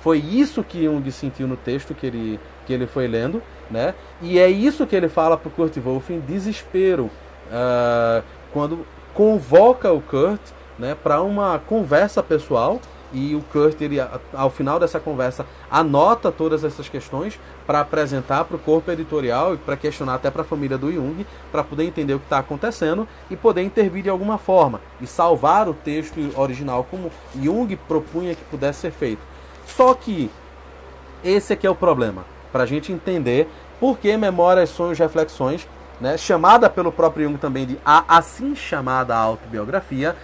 Foi isso que Jung sentiu no texto que ele foi lendo, né? E é isso que ele fala para o Kurt Wolff em desespero, quando convoca o Kurt, né, para uma conversa pessoal, e o Kurt, ele, ao final dessa conversa, anota todas essas questões para apresentar para o corpo editorial e para questionar até para a família do Jung, para poder entender o que está acontecendo e poder intervir de alguma forma e salvar o texto original como Jung propunha que pudesse ser feito. Só que esse aqui é o problema, para a gente entender por que Memórias, Sonhos, Reflexões, né, chamada pelo próprio Jung também de a assim chamada autobiografia,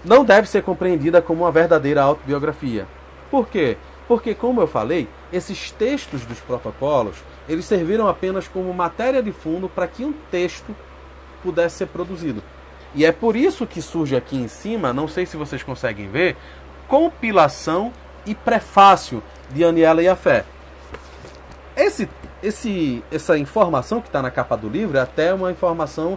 não deve ser compreendida como uma verdadeira autobiografia. Por quê? Porque, como eu falei, esses textos dos protocolos, eles serviram apenas como matéria de fundo para que um texto pudesse ser produzido. E é por isso que surge aqui em cima, não sei se vocês conseguem ver, compilação e prefácio de Aniela e a Fé. Essa informação que está na capa do livro é até uma informação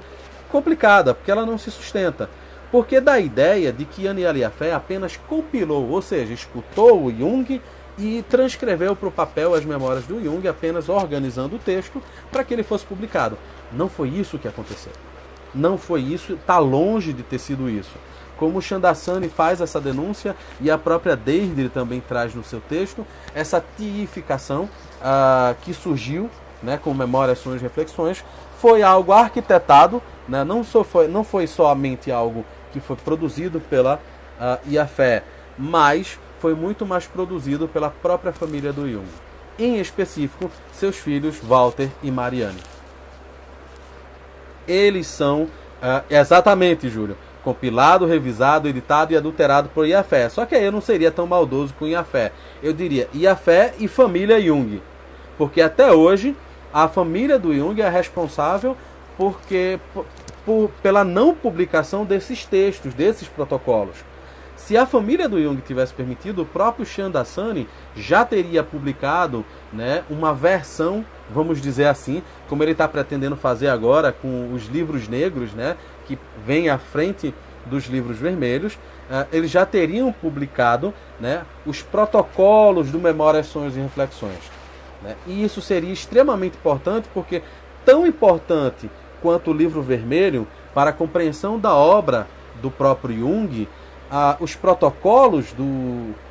complicada, porque ela não se sustenta. Porque dá a ideia de que Aniela e a Fé apenas compilou, ou seja, escutou o Jung e transcreveu para o papel as memórias do Jung, apenas organizando o texto para que ele fosse publicado. Não foi isso que aconteceu. Não foi isso, está longe de ter sido isso. Como o Chandassani faz essa denúncia e a própria Deirdre também traz no seu texto, essa tiificação que surgiu, né, com Memórias, Sonhos e Reflexões, foi algo arquitetado, né, não foi somente algo que foi produzido pela Iafé, mas foi muito mais produzido pela própria família do Jung. Em específico, seus filhos Walter e Marianne. Eles são, exatamente, Júlio, compilado, revisado, editado e adulterado por Iafé. Só que aí eu não seria tão maldoso com Iafé. Eu diria Iafé e família Jung. Porque até hoje, a família do Jung é responsável pela não publicação desses textos, desses protocolos. Se a família do Jung tivesse permitido, o próprio Chandassani já teria publicado, né, uma versão, vamos dizer assim, como ele está pretendendo fazer agora com os livros negros, né, que vem à frente dos livros vermelhos. Eles já teriam publicado, né, os protocolos do Memórias, Sonhos e Reflexões. Né? E isso seria extremamente importante, porque tão importante quanto o livro vermelho para a compreensão da obra do próprio Jung, os protocolos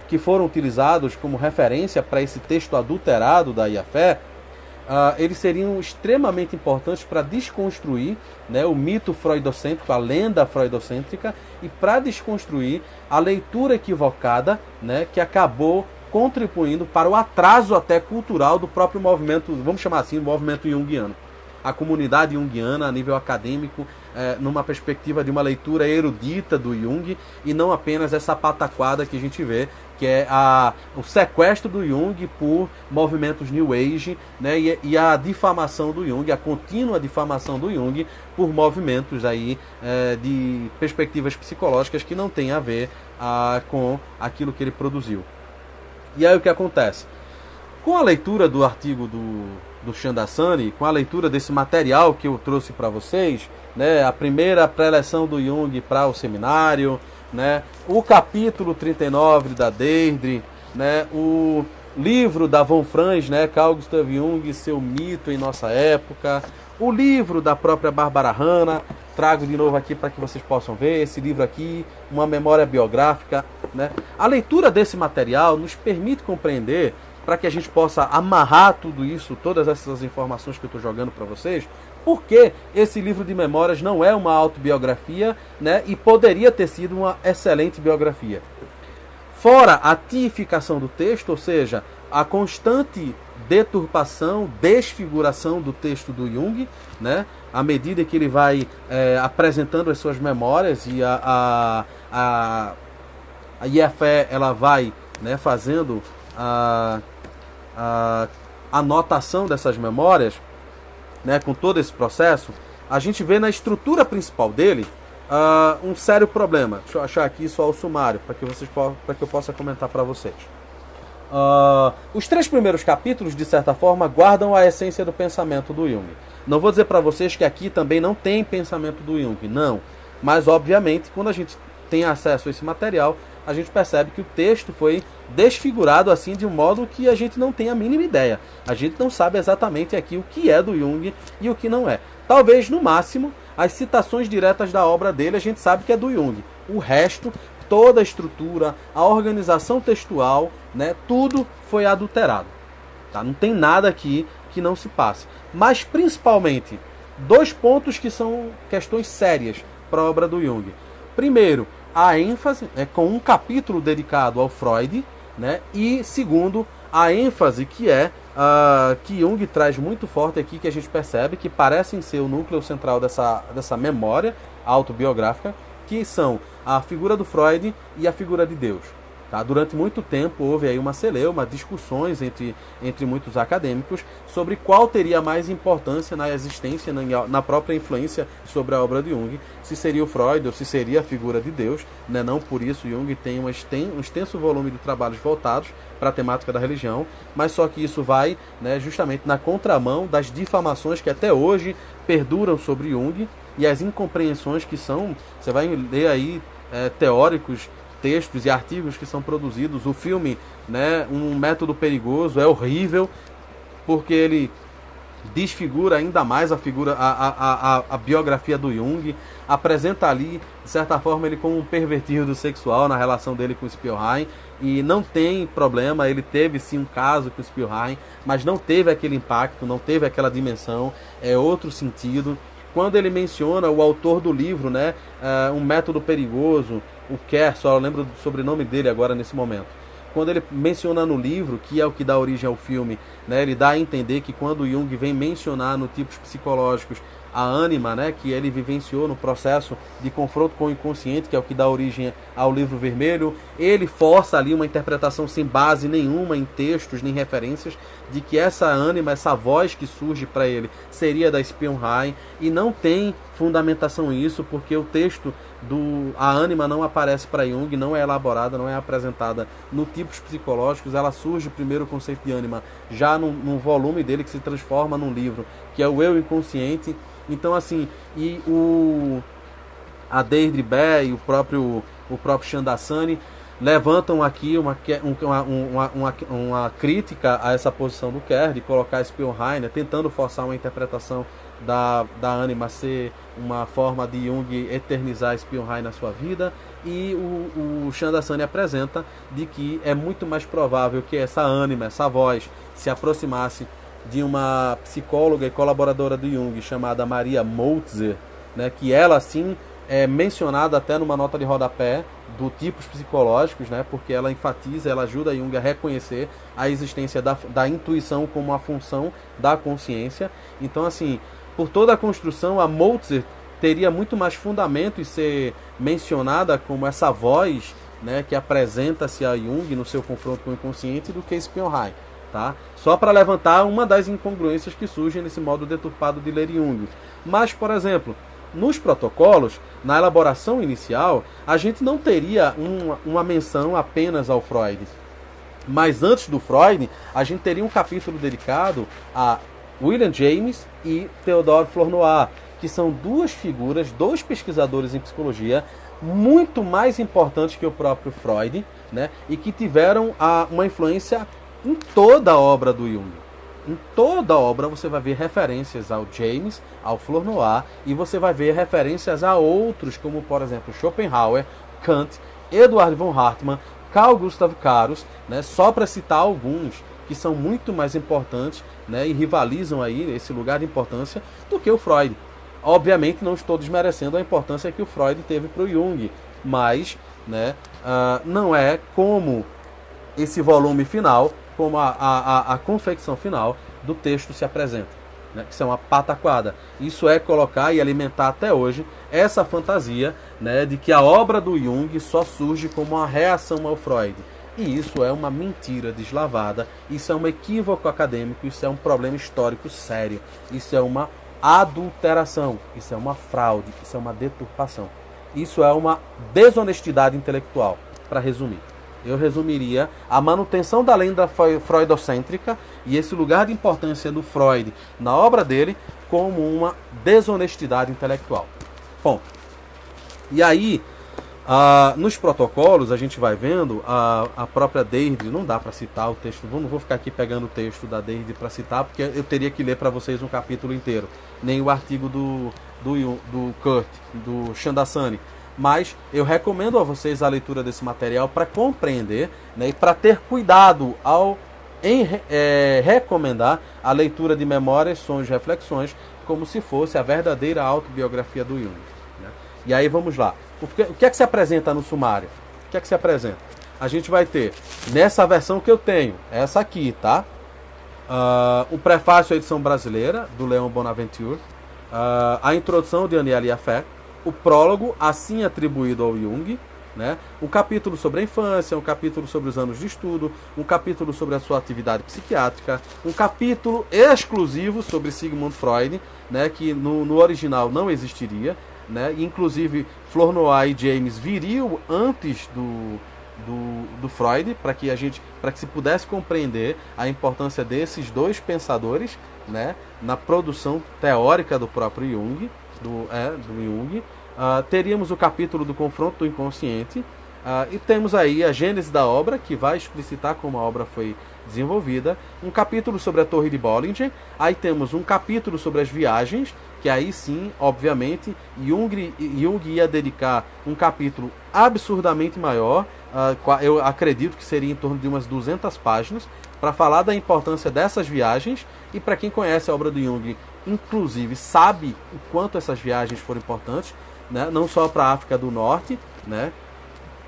que foram utilizados como referência para esse texto adulterado da Iafé, eles seriam extremamente importantes para desconstruir, né, o mito freudocêntrico, a lenda freudocêntrica, e para desconstruir a leitura equivocada, né, que acabou contribuindo para o atraso até cultural do próprio movimento, vamos chamar assim, o movimento junguiano. A comunidade junguiana a nível acadêmico, numa perspectiva de uma leitura erudita do Jung, e não apenas essa pataquada que a gente vê, que é o sequestro do Jung por movimentos New Age, né, e a difamação do Jung, a contínua difamação do Jung por movimentos aí, de perspectivas psicológicas que não tem a ver com aquilo que ele produziu. E aí o que acontece? Com a leitura do artigo do Chandassani, com a leitura desse material que eu trouxe para vocês, né, a primeira preleção do Jung para o seminário, né, o capítulo 39 da Deirdre, né, o livro da Von Franz, né, Carl Gustav Jung, Seu Mito em Nossa Época, o livro da própria Bárbara Hanna, trago de novo aqui para que vocês possam ver, esse livro aqui, uma memória biográfica, né? A leitura desse material nos permite compreender, para que a gente possa amarrar tudo isso, todas essas informações que eu estou jogando para vocês, porque esse livro de memórias não é uma autobiografia, né, e poderia ter sido uma excelente biografia. Fora a tiificação do texto, ou seja, a constante deturpação, desfiguração do texto do Jung, né, à medida que ele vai apresentando as suas memórias, e a Iafé, ela vai, né, fazendo a anotação dessas memórias, né, com todo esse processo, a gente vê na estrutura principal dele um sério problema. Deixa eu achar aqui só o sumário para que eu possa comentar para vocês. Os 3 primeiros capítulos, de certa forma, guardam a essência do pensamento do Jung. Não vou dizer para vocês que aqui também não tem pensamento do Jung, não. Mas, obviamente, quando a gente tem acesso a esse material, a gente percebe que o texto foi desfigurado assim de um modo que a gente não tem a mínima ideia. A gente não sabe exatamente aqui o que é do Jung e o que não é. Talvez, no máximo, as citações diretas da obra dele a gente sabe que é do Jung. O resto toda a estrutura, a organização textual, né, tudo foi adulterado. Tá? Não tem nada aqui que não se passe. Mas principalmente, 2 pontos que são questões sérias para a obra do Jung. Primeiro, a ênfase com um capítulo dedicado ao Freud, né? E segundo, a ênfase que Jung traz muito forte aqui, que a gente percebe que parecem ser o núcleo central dessa memória autobiográfica, que são a figura do Freud e a figura de Deus. Tá? Durante muito tempo houve aí uma celeuma, discussões entre muitos acadêmicos sobre qual teria mais importância na existência, na própria influência sobre a obra de Jung, se seria o Freud ou se seria a figura de Deus. Né? Não por isso Jung tem um extenso volume de trabalhos voltados para a temática da religião, mas só que isso vai, né, justamente na contramão das difamações que até hoje perduram sobre Jung e as incompreensões que são, você vai ler aí teóricos, textos e artigos que são produzidos. O filme, né, Um Método Perigoso, é horrível porque ele desfigura ainda mais a biografia do Jung, apresenta ali, de certa forma, ele como um pervertido sexual na relação dele com o Spielheim, e não tem problema, ele teve sim um caso com o Spielheim, mas não teve aquele impacto, não teve aquela dimensão, é outro sentido. Quando ele menciona o autor do livro, né, Um Método Perigoso, o Kerr, só lembro do sobrenome dele agora nesse momento. Quando ele menciona no livro, que é o que dá origem ao filme, né, ele dá a entender que quando Jung vem mencionar no tipos psicológicos a ânima, né, que ele vivenciou no processo de confronto com o inconsciente, que é o que dá origem ao Livro Vermelho, ele força ali uma interpretação sem base nenhuma em textos nem referências, de que essa ânima, essa voz que surge para ele, seria da Spielheim, e não tem fundamentação isso, porque o texto a ânima não aparece para Jung, não é elaborada, não é apresentada no tipos psicológicos. Ela surge primeiro o conceito de ânima já num volume dele que se transforma num livro, que é o Eu Inconsciente. Então assim, e a Deirdre Baer e o próprio Chandassani levantam aqui uma crítica a essa posição do Kerr de colocar Spielheim, né, tentando forçar uma interpretação da ânima ser uma forma de Jung eternizar Spielheim na sua vida. E o Chandassani apresenta de que é muito mais provável que essa ânima, essa voz, se aproximasse de uma psicóloga e colaboradora de Jung chamada Maria Moltzer, né, que ela sim é mencionada até numa nota de rodapé do tipos psicológicos, né, porque ela enfatiza, ela ajuda Jung a reconhecer a existência da intuição como uma função da consciência. Então assim, por toda a construção, a Moltzer teria muito mais fundamento em ser mencionada como essa voz, né, que apresenta-se a Jung no seu confronto com o inconsciente, do que Spielheim. Tá? Só para levantar uma das incongruências que surgem nesse modo deturpado de ler Jung. Mas, por exemplo, nos protocolos, na elaboração inicial, a gente não teria uma menção apenas ao Freud. Mas antes do Freud, a gente teria um capítulo dedicado a William James e Theodore Flournoy, que são duas figuras, dois pesquisadores em psicologia muito mais importantes que o próprio Freud, né, e que tiveram uma influência em toda a obra do Jung. Em toda a obra você vai ver referências ao James, ao Flournoy, e você vai ver referências a outros, como por exemplo Schopenhauer, Kant, Eduard von Hartmann, Carl Gustav Caros, né, só para citar alguns que são muito mais importantes, né, e rivalizam aí esse lugar de importância do que o Freud. Obviamente não estou desmerecendo a importância que o Freud teve para o Jung, mas, né, não é como esse volume final, como a confecção final do texto se apresenta, né? Isso é uma pataquada. Isso é colocar e alimentar até hoje essa fantasia, né, de que a obra do Jung só surge como uma reação ao Freud. E isso é uma mentira deslavada, isso é um equívoco acadêmico, isso é um problema histórico sério, isso é uma adulteração, isso é uma fraude, isso é uma deturpação, isso é uma desonestidade intelectual, para resumir. Eu resumiria a manutenção da lenda freudocêntrica e esse lugar de importância do Freud na obra dele como uma desonestidade intelectual. Ponto. E aí, nos protocolos, a gente vai vendo a própria Deirdre, não dá para citar o texto, não vou ficar aqui pegando o texto da Deirdre para citar, porque eu teria que ler para vocês um capítulo inteiro, nem o artigo do Kurt, do Chandassani. mas eu recomendo a vocês a leitura desse material para compreender, né, e para ter cuidado em recomendar a leitura de Memórias, Sonhos e Reflexões como se fosse a verdadeira autobiografia do Jung. Né? E aí vamos lá. O que é que se apresenta no sumário? O que é que se apresenta? A gente vai ter, nessa versão que eu tenho, essa aqui, tá? O prefácio à edição brasileira, do Leon Bonaventure, a introdução de Aniela Jaffe, o prólogo, assim atribuído ao Jung, né? Um capítulo sobre a infância, um capítulo sobre os anos de estudo, um capítulo sobre a sua atividade psiquiátrica, um capítulo exclusivo sobre Sigmund Freud, né? Que no original não existiria, né? Inclusive Flournoy e James viriam antes do Freud, para que se pudesse compreender a importância desses dois pensadores, né? Na produção teórica do próprio Jung, do Jung. Teríamos o capítulo do confronto do inconsciente, e temos aí a gênese da obra, que vai explicitar como a obra foi desenvolvida, um capítulo sobre a Torre de Bollinger, aí temos um capítulo sobre as viagens, que aí sim, obviamente, Jung ia dedicar um capítulo absurdamente maior, eu acredito que seria em torno de umas 200 páginas, para falar da importância dessas viagens, e para quem conhece a obra do Jung, inclusive, sabe o quanto essas viagens foram importantes, né? Não só para a África do Norte, né?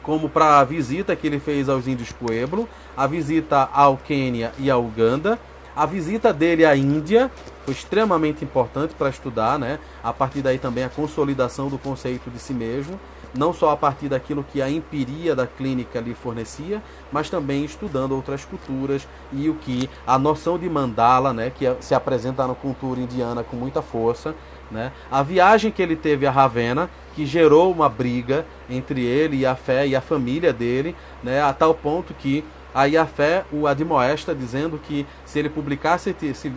Como para a visita que ele fez aos índios Pueblo, a visita ao Quênia e à Uganda, a visita dele à Índia foi extremamente importante para estudar, né? A partir daí também a consolidação do conceito de si mesmo, não só a partir daquilo que a empiria da clínica lhe fornecia, mas também estudando outras culturas e o que a noção de mandala, né, que se apresenta na cultura indiana com muita força, né? A viagem que ele teve a Ravenna, que gerou uma briga entre ele e a fé e a família dele, né, a tal ponto que aí a fé o admoesta, dizendo que se ele publicasse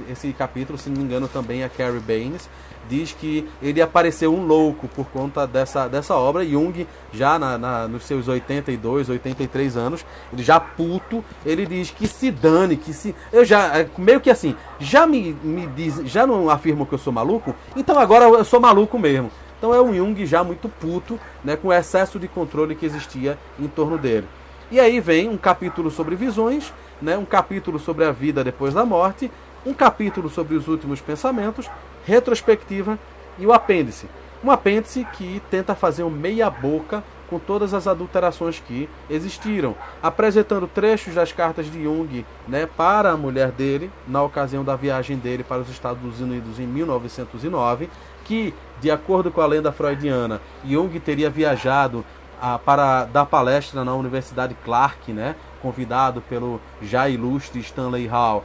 esse capítulo, se não me engano também a Carrie Baines, diz que ele apareceu um louco por conta dessa obra. Jung, já nos seus 82, 83 anos, ele já puto, ele diz que se dane, eu já, meio que assim, já me diz, já não afirmo que eu sou maluco, então agora eu sou maluco mesmo. Então é um Jung já muito puto, né, com o excesso de controle que existia em torno dele. E aí vem um capítulo sobre visões, né, um capítulo sobre a vida depois da morte, um capítulo sobre os últimos pensamentos, retrospectiva e o apêndice. Um apêndice que tenta fazer um meia-boca com todas as adulterações que existiram, apresentando trechos das cartas de Jung, né, para a mulher dele, na ocasião da viagem dele para os Estados Unidos em 1909, que, de acordo com a lenda freudiana, Jung teria viajado para dar palestra na Universidade Clark, né, convidado pelo já ilustre Stanley Hall,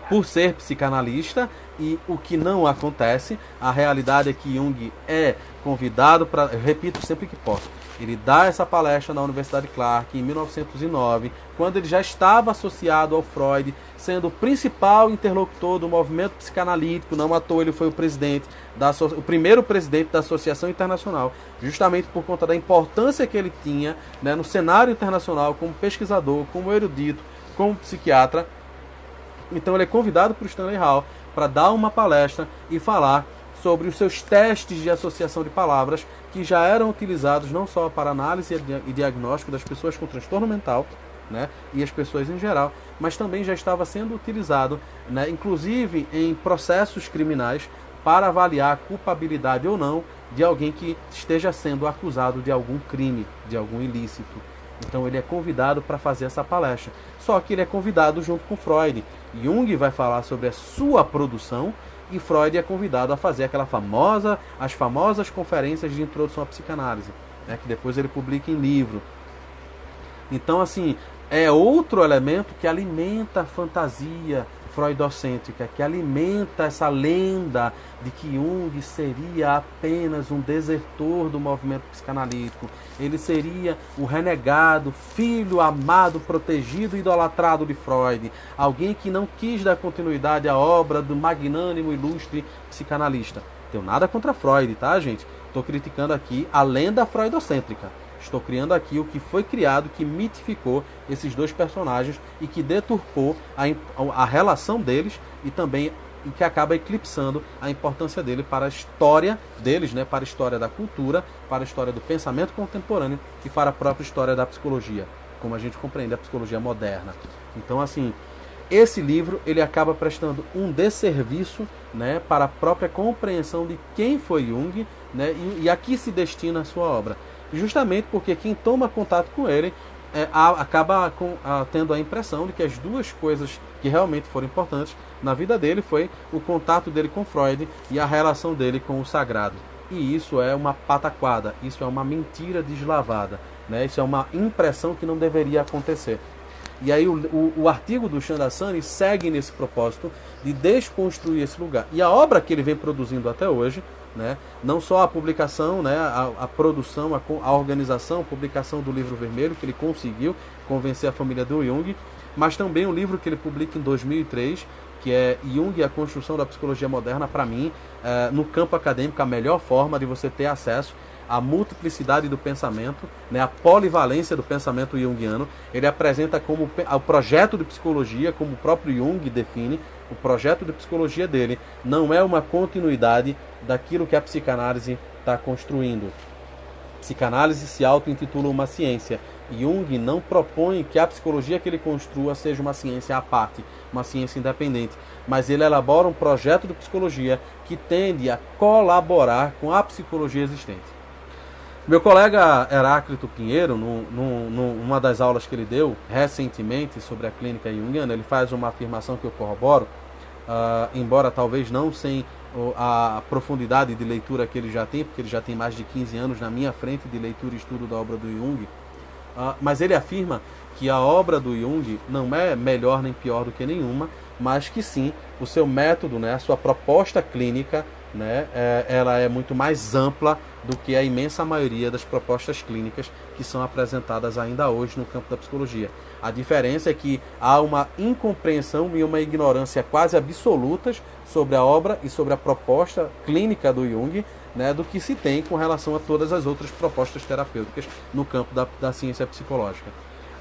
por ser psicanalista, e o que não acontece. A realidade é que Jung é convidado para, repito sempre que posso, ele dá essa palestra na Universidade Clark em 1909, quando ele já estava associado ao Freud, sendo o principal interlocutor do movimento psicanalítico. Não à toa ele foi o primeiro presidente da Associação Internacional, justamente por conta da importância que ele tinha, né, no cenário internacional, como pesquisador, como erudito, como psiquiatra. Então ele é convidado por Stanley Hall para dar uma palestra e falar sobre os seus testes de associação de palavras, que já eram utilizados não só para análise e diagnóstico das pessoas com transtorno mental, né, e as pessoas em geral, mas também já estava sendo utilizado, né, inclusive em processos criminais, para avaliar a culpabilidade ou não de alguém que esteja sendo acusado de algum crime, de algum ilícito. Então ele é convidado para fazer essa palestra. Só que ele é convidado junto com Freud. Jung vai falar sobre a sua produção e Freud é convidado a fazer as famosas conferências de introdução à psicanálise, né, que depois ele publica em livro. Então, assim, é outro elemento que alimenta a fantasia freudocêntrica, que alimenta essa lenda de que Jung seria apenas um desertor do movimento psicanalítico. Ele seria o renegado, filho amado, protegido e idolatrado de Freud. Alguém que não quis dar continuidade à obra do magnânimo, ilustre psicanalista. Tenho nada contra Freud, tá, gente? Estou criticando aqui a lenda freudocêntrica. Estou criando aqui o que foi criado, que mitificou esses dois personagens e que deturpou a relação deles e também e que acaba eclipsando a importância dele para a história deles, né, para a história da cultura, para a história do pensamento contemporâneo e para a própria história da psicologia, como a gente compreende a psicologia moderna. Então, assim, esse livro ele acaba prestando um desserviço, né, para a própria compreensão de quem foi Jung, né, e a que se destina a sua obra. Justamente porque quem toma contato com ele acaba tendo a impressão de que as duas coisas que realmente foram importantes na vida dele foi o contato dele com Freud e a relação dele com o sagrado. E isso é uma pataquada, isso é uma mentira deslavada, né? Isso é uma impressão que não deveria acontecer. E aí o artigo do Chandrasani segue nesse propósito de desconstruir esse lugar. E a obra que ele vem produzindo até hoje, né, não só a publicação, né, a produção, a organização, a publicação do livro vermelho, que ele conseguiu convencer a família do Jung, mas também o livro que ele publica em 2003, que é Jung e a Construção da Psicologia Moderna, para mim, no campo acadêmico, a melhor forma de você ter acesso à multiplicidade do pensamento, né, a polivalência do pensamento junguiano. Ele apresenta como o projeto de psicologia, como o próprio Jung define, o projeto de psicologia dele não é uma continuidade daquilo que a psicanálise está construindo. Psicanálise se auto-intitula uma ciência. Jung não propõe que a psicologia que ele construa seja uma ciência à parte, uma ciência independente, mas ele elabora um projeto de psicologia que tende a colaborar com a psicologia existente. Meu colega Heráclito Pinheiro, numa das aulas que ele deu recentemente sobre a clínica junguiana, ele faz uma afirmação que eu corroboro, embora talvez não sem a profundidade de leitura que ele já tem, porque ele já tem mais de 15 anos na minha frente de leitura e estudo da obra do Jung, mas ele afirma que a obra do Jung não é melhor nem pior do que nenhuma, mas que sim, o seu método, né, a sua proposta clínica, né, ela é muito mais ampla do que a imensa maioria das propostas clínicas que são apresentadas ainda hoje no campo da psicologia. A diferença é que há uma incompreensão e uma ignorância quase absolutas sobre a obra e sobre a proposta clínica do Jung, né, do que se tem com relação a todas as outras propostas terapêuticas no campo da ciência psicológica.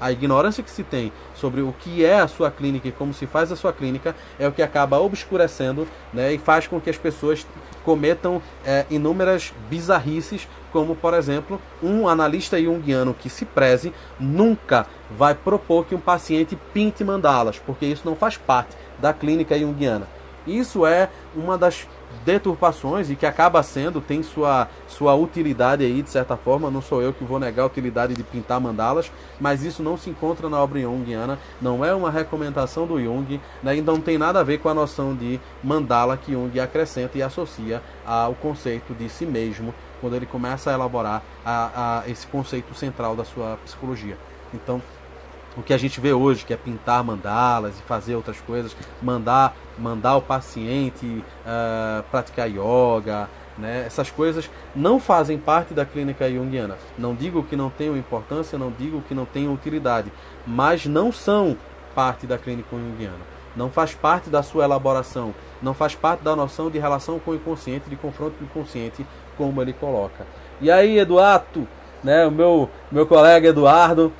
A ignorância que se tem sobre o que é a sua clínica e como se faz a sua clínica é o que acaba obscurecendo, né, e faz com que as pessoas cometam inúmeras bizarrices, como, por exemplo, um analista junguiano que se preze nunca vai propor que um paciente pinte mandalas, porque isso não faz parte da clínica junguiana. Isso é uma das deturpações e que acaba sendo, tem sua utilidade aí, de certa forma. Não sou eu que vou negar a utilidade de pintar mandalas, mas isso não se encontra na obra junguiana, não é uma recomendação do Jung, né, e não tem nada a ver com a noção de mandala que Jung acrescenta e associa ao conceito de si mesmo, quando ele começa a elaborar esse conceito central da sua psicologia. Então, o que a gente vê hoje, que é pintar mandalas e fazer outras coisas, mandar o paciente praticar yoga, né? Essas coisas não fazem parte da clínica junguiana. Não digo que não tenham importância, não digo que não tenham utilidade, mas não são parte da clínica junguiana. Não faz parte da sua elaboração, não faz parte da noção de relação com o inconsciente, de confronto com o inconsciente, como ele coloca. E aí, Eduardo, né, o meu colega Eduardo,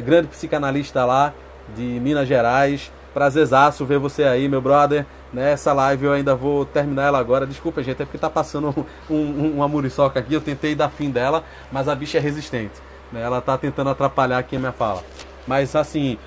grande psicanalista lá de Minas Gerais, prazerzaço ver você aí, meu brother, né? Essa live eu ainda vou terminar ela agora, desculpa, gente, é porque tá passando uma muriçoca aqui, eu tentei dar fim dela, mas a bicha é resistente, né? Ela tá tentando atrapalhar aqui a minha fala, mas assim,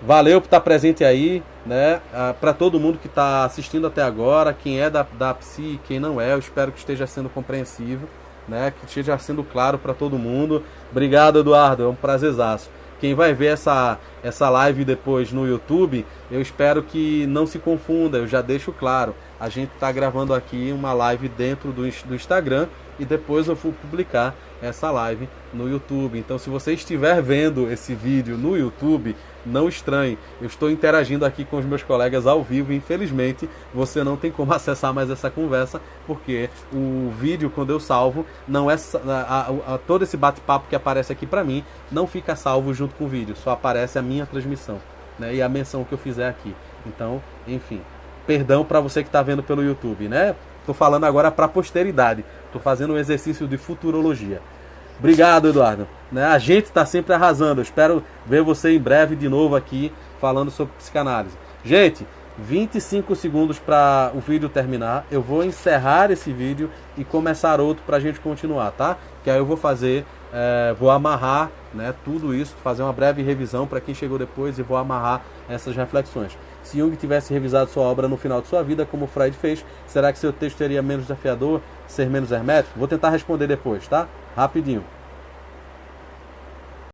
valeu por estar presente aí, né? Para todo mundo que está assistindo até agora, quem é da Psi, quem não é, eu espero que esteja sendo compreensivo, né, que esteja sendo claro para todo mundo. Obrigado, Eduardo, é um prazerzaço. Quem vai ver essa live depois no YouTube, eu espero que não se confunda, eu já deixo claro, a gente está gravando aqui uma live dentro do Instagram e depois eu vou publicar essa live no YouTube. Então, se você estiver vendo esse vídeo no YouTube, não estranhe, eu estou interagindo aqui com os meus colegas ao vivo e infelizmente você não tem como acessar mais essa conversa, porque o vídeo, quando eu salvo, não é todo esse bate-papo que aparece aqui para mim não fica salvo junto com o vídeo, só aparece a minha transmissão, né, e a menção que eu fizer aqui. Então, enfim, perdão para você que está vendo pelo YouTube, né? Estou falando agora para a posteridade, estou fazendo um exercício de futurologia. Obrigado, Eduardo. Né? A gente está sempre arrasando. Eu espero ver você em breve de novo aqui falando sobre psicanálise. Gente, 25 segundos para o vídeo terminar. Eu vou encerrar esse vídeo e começar outro para a gente continuar, tá? Que aí eu vou fazer, vou amarrar, né, tudo isso, fazer uma breve revisão para quem chegou depois e vou amarrar essas reflexões. Se Jung tivesse revisado sua obra no final de sua vida, como Freud fez, será que seu texto seria menos desafiador, ser menos hermético? Vou tentar responder depois, tá? Rapidinho.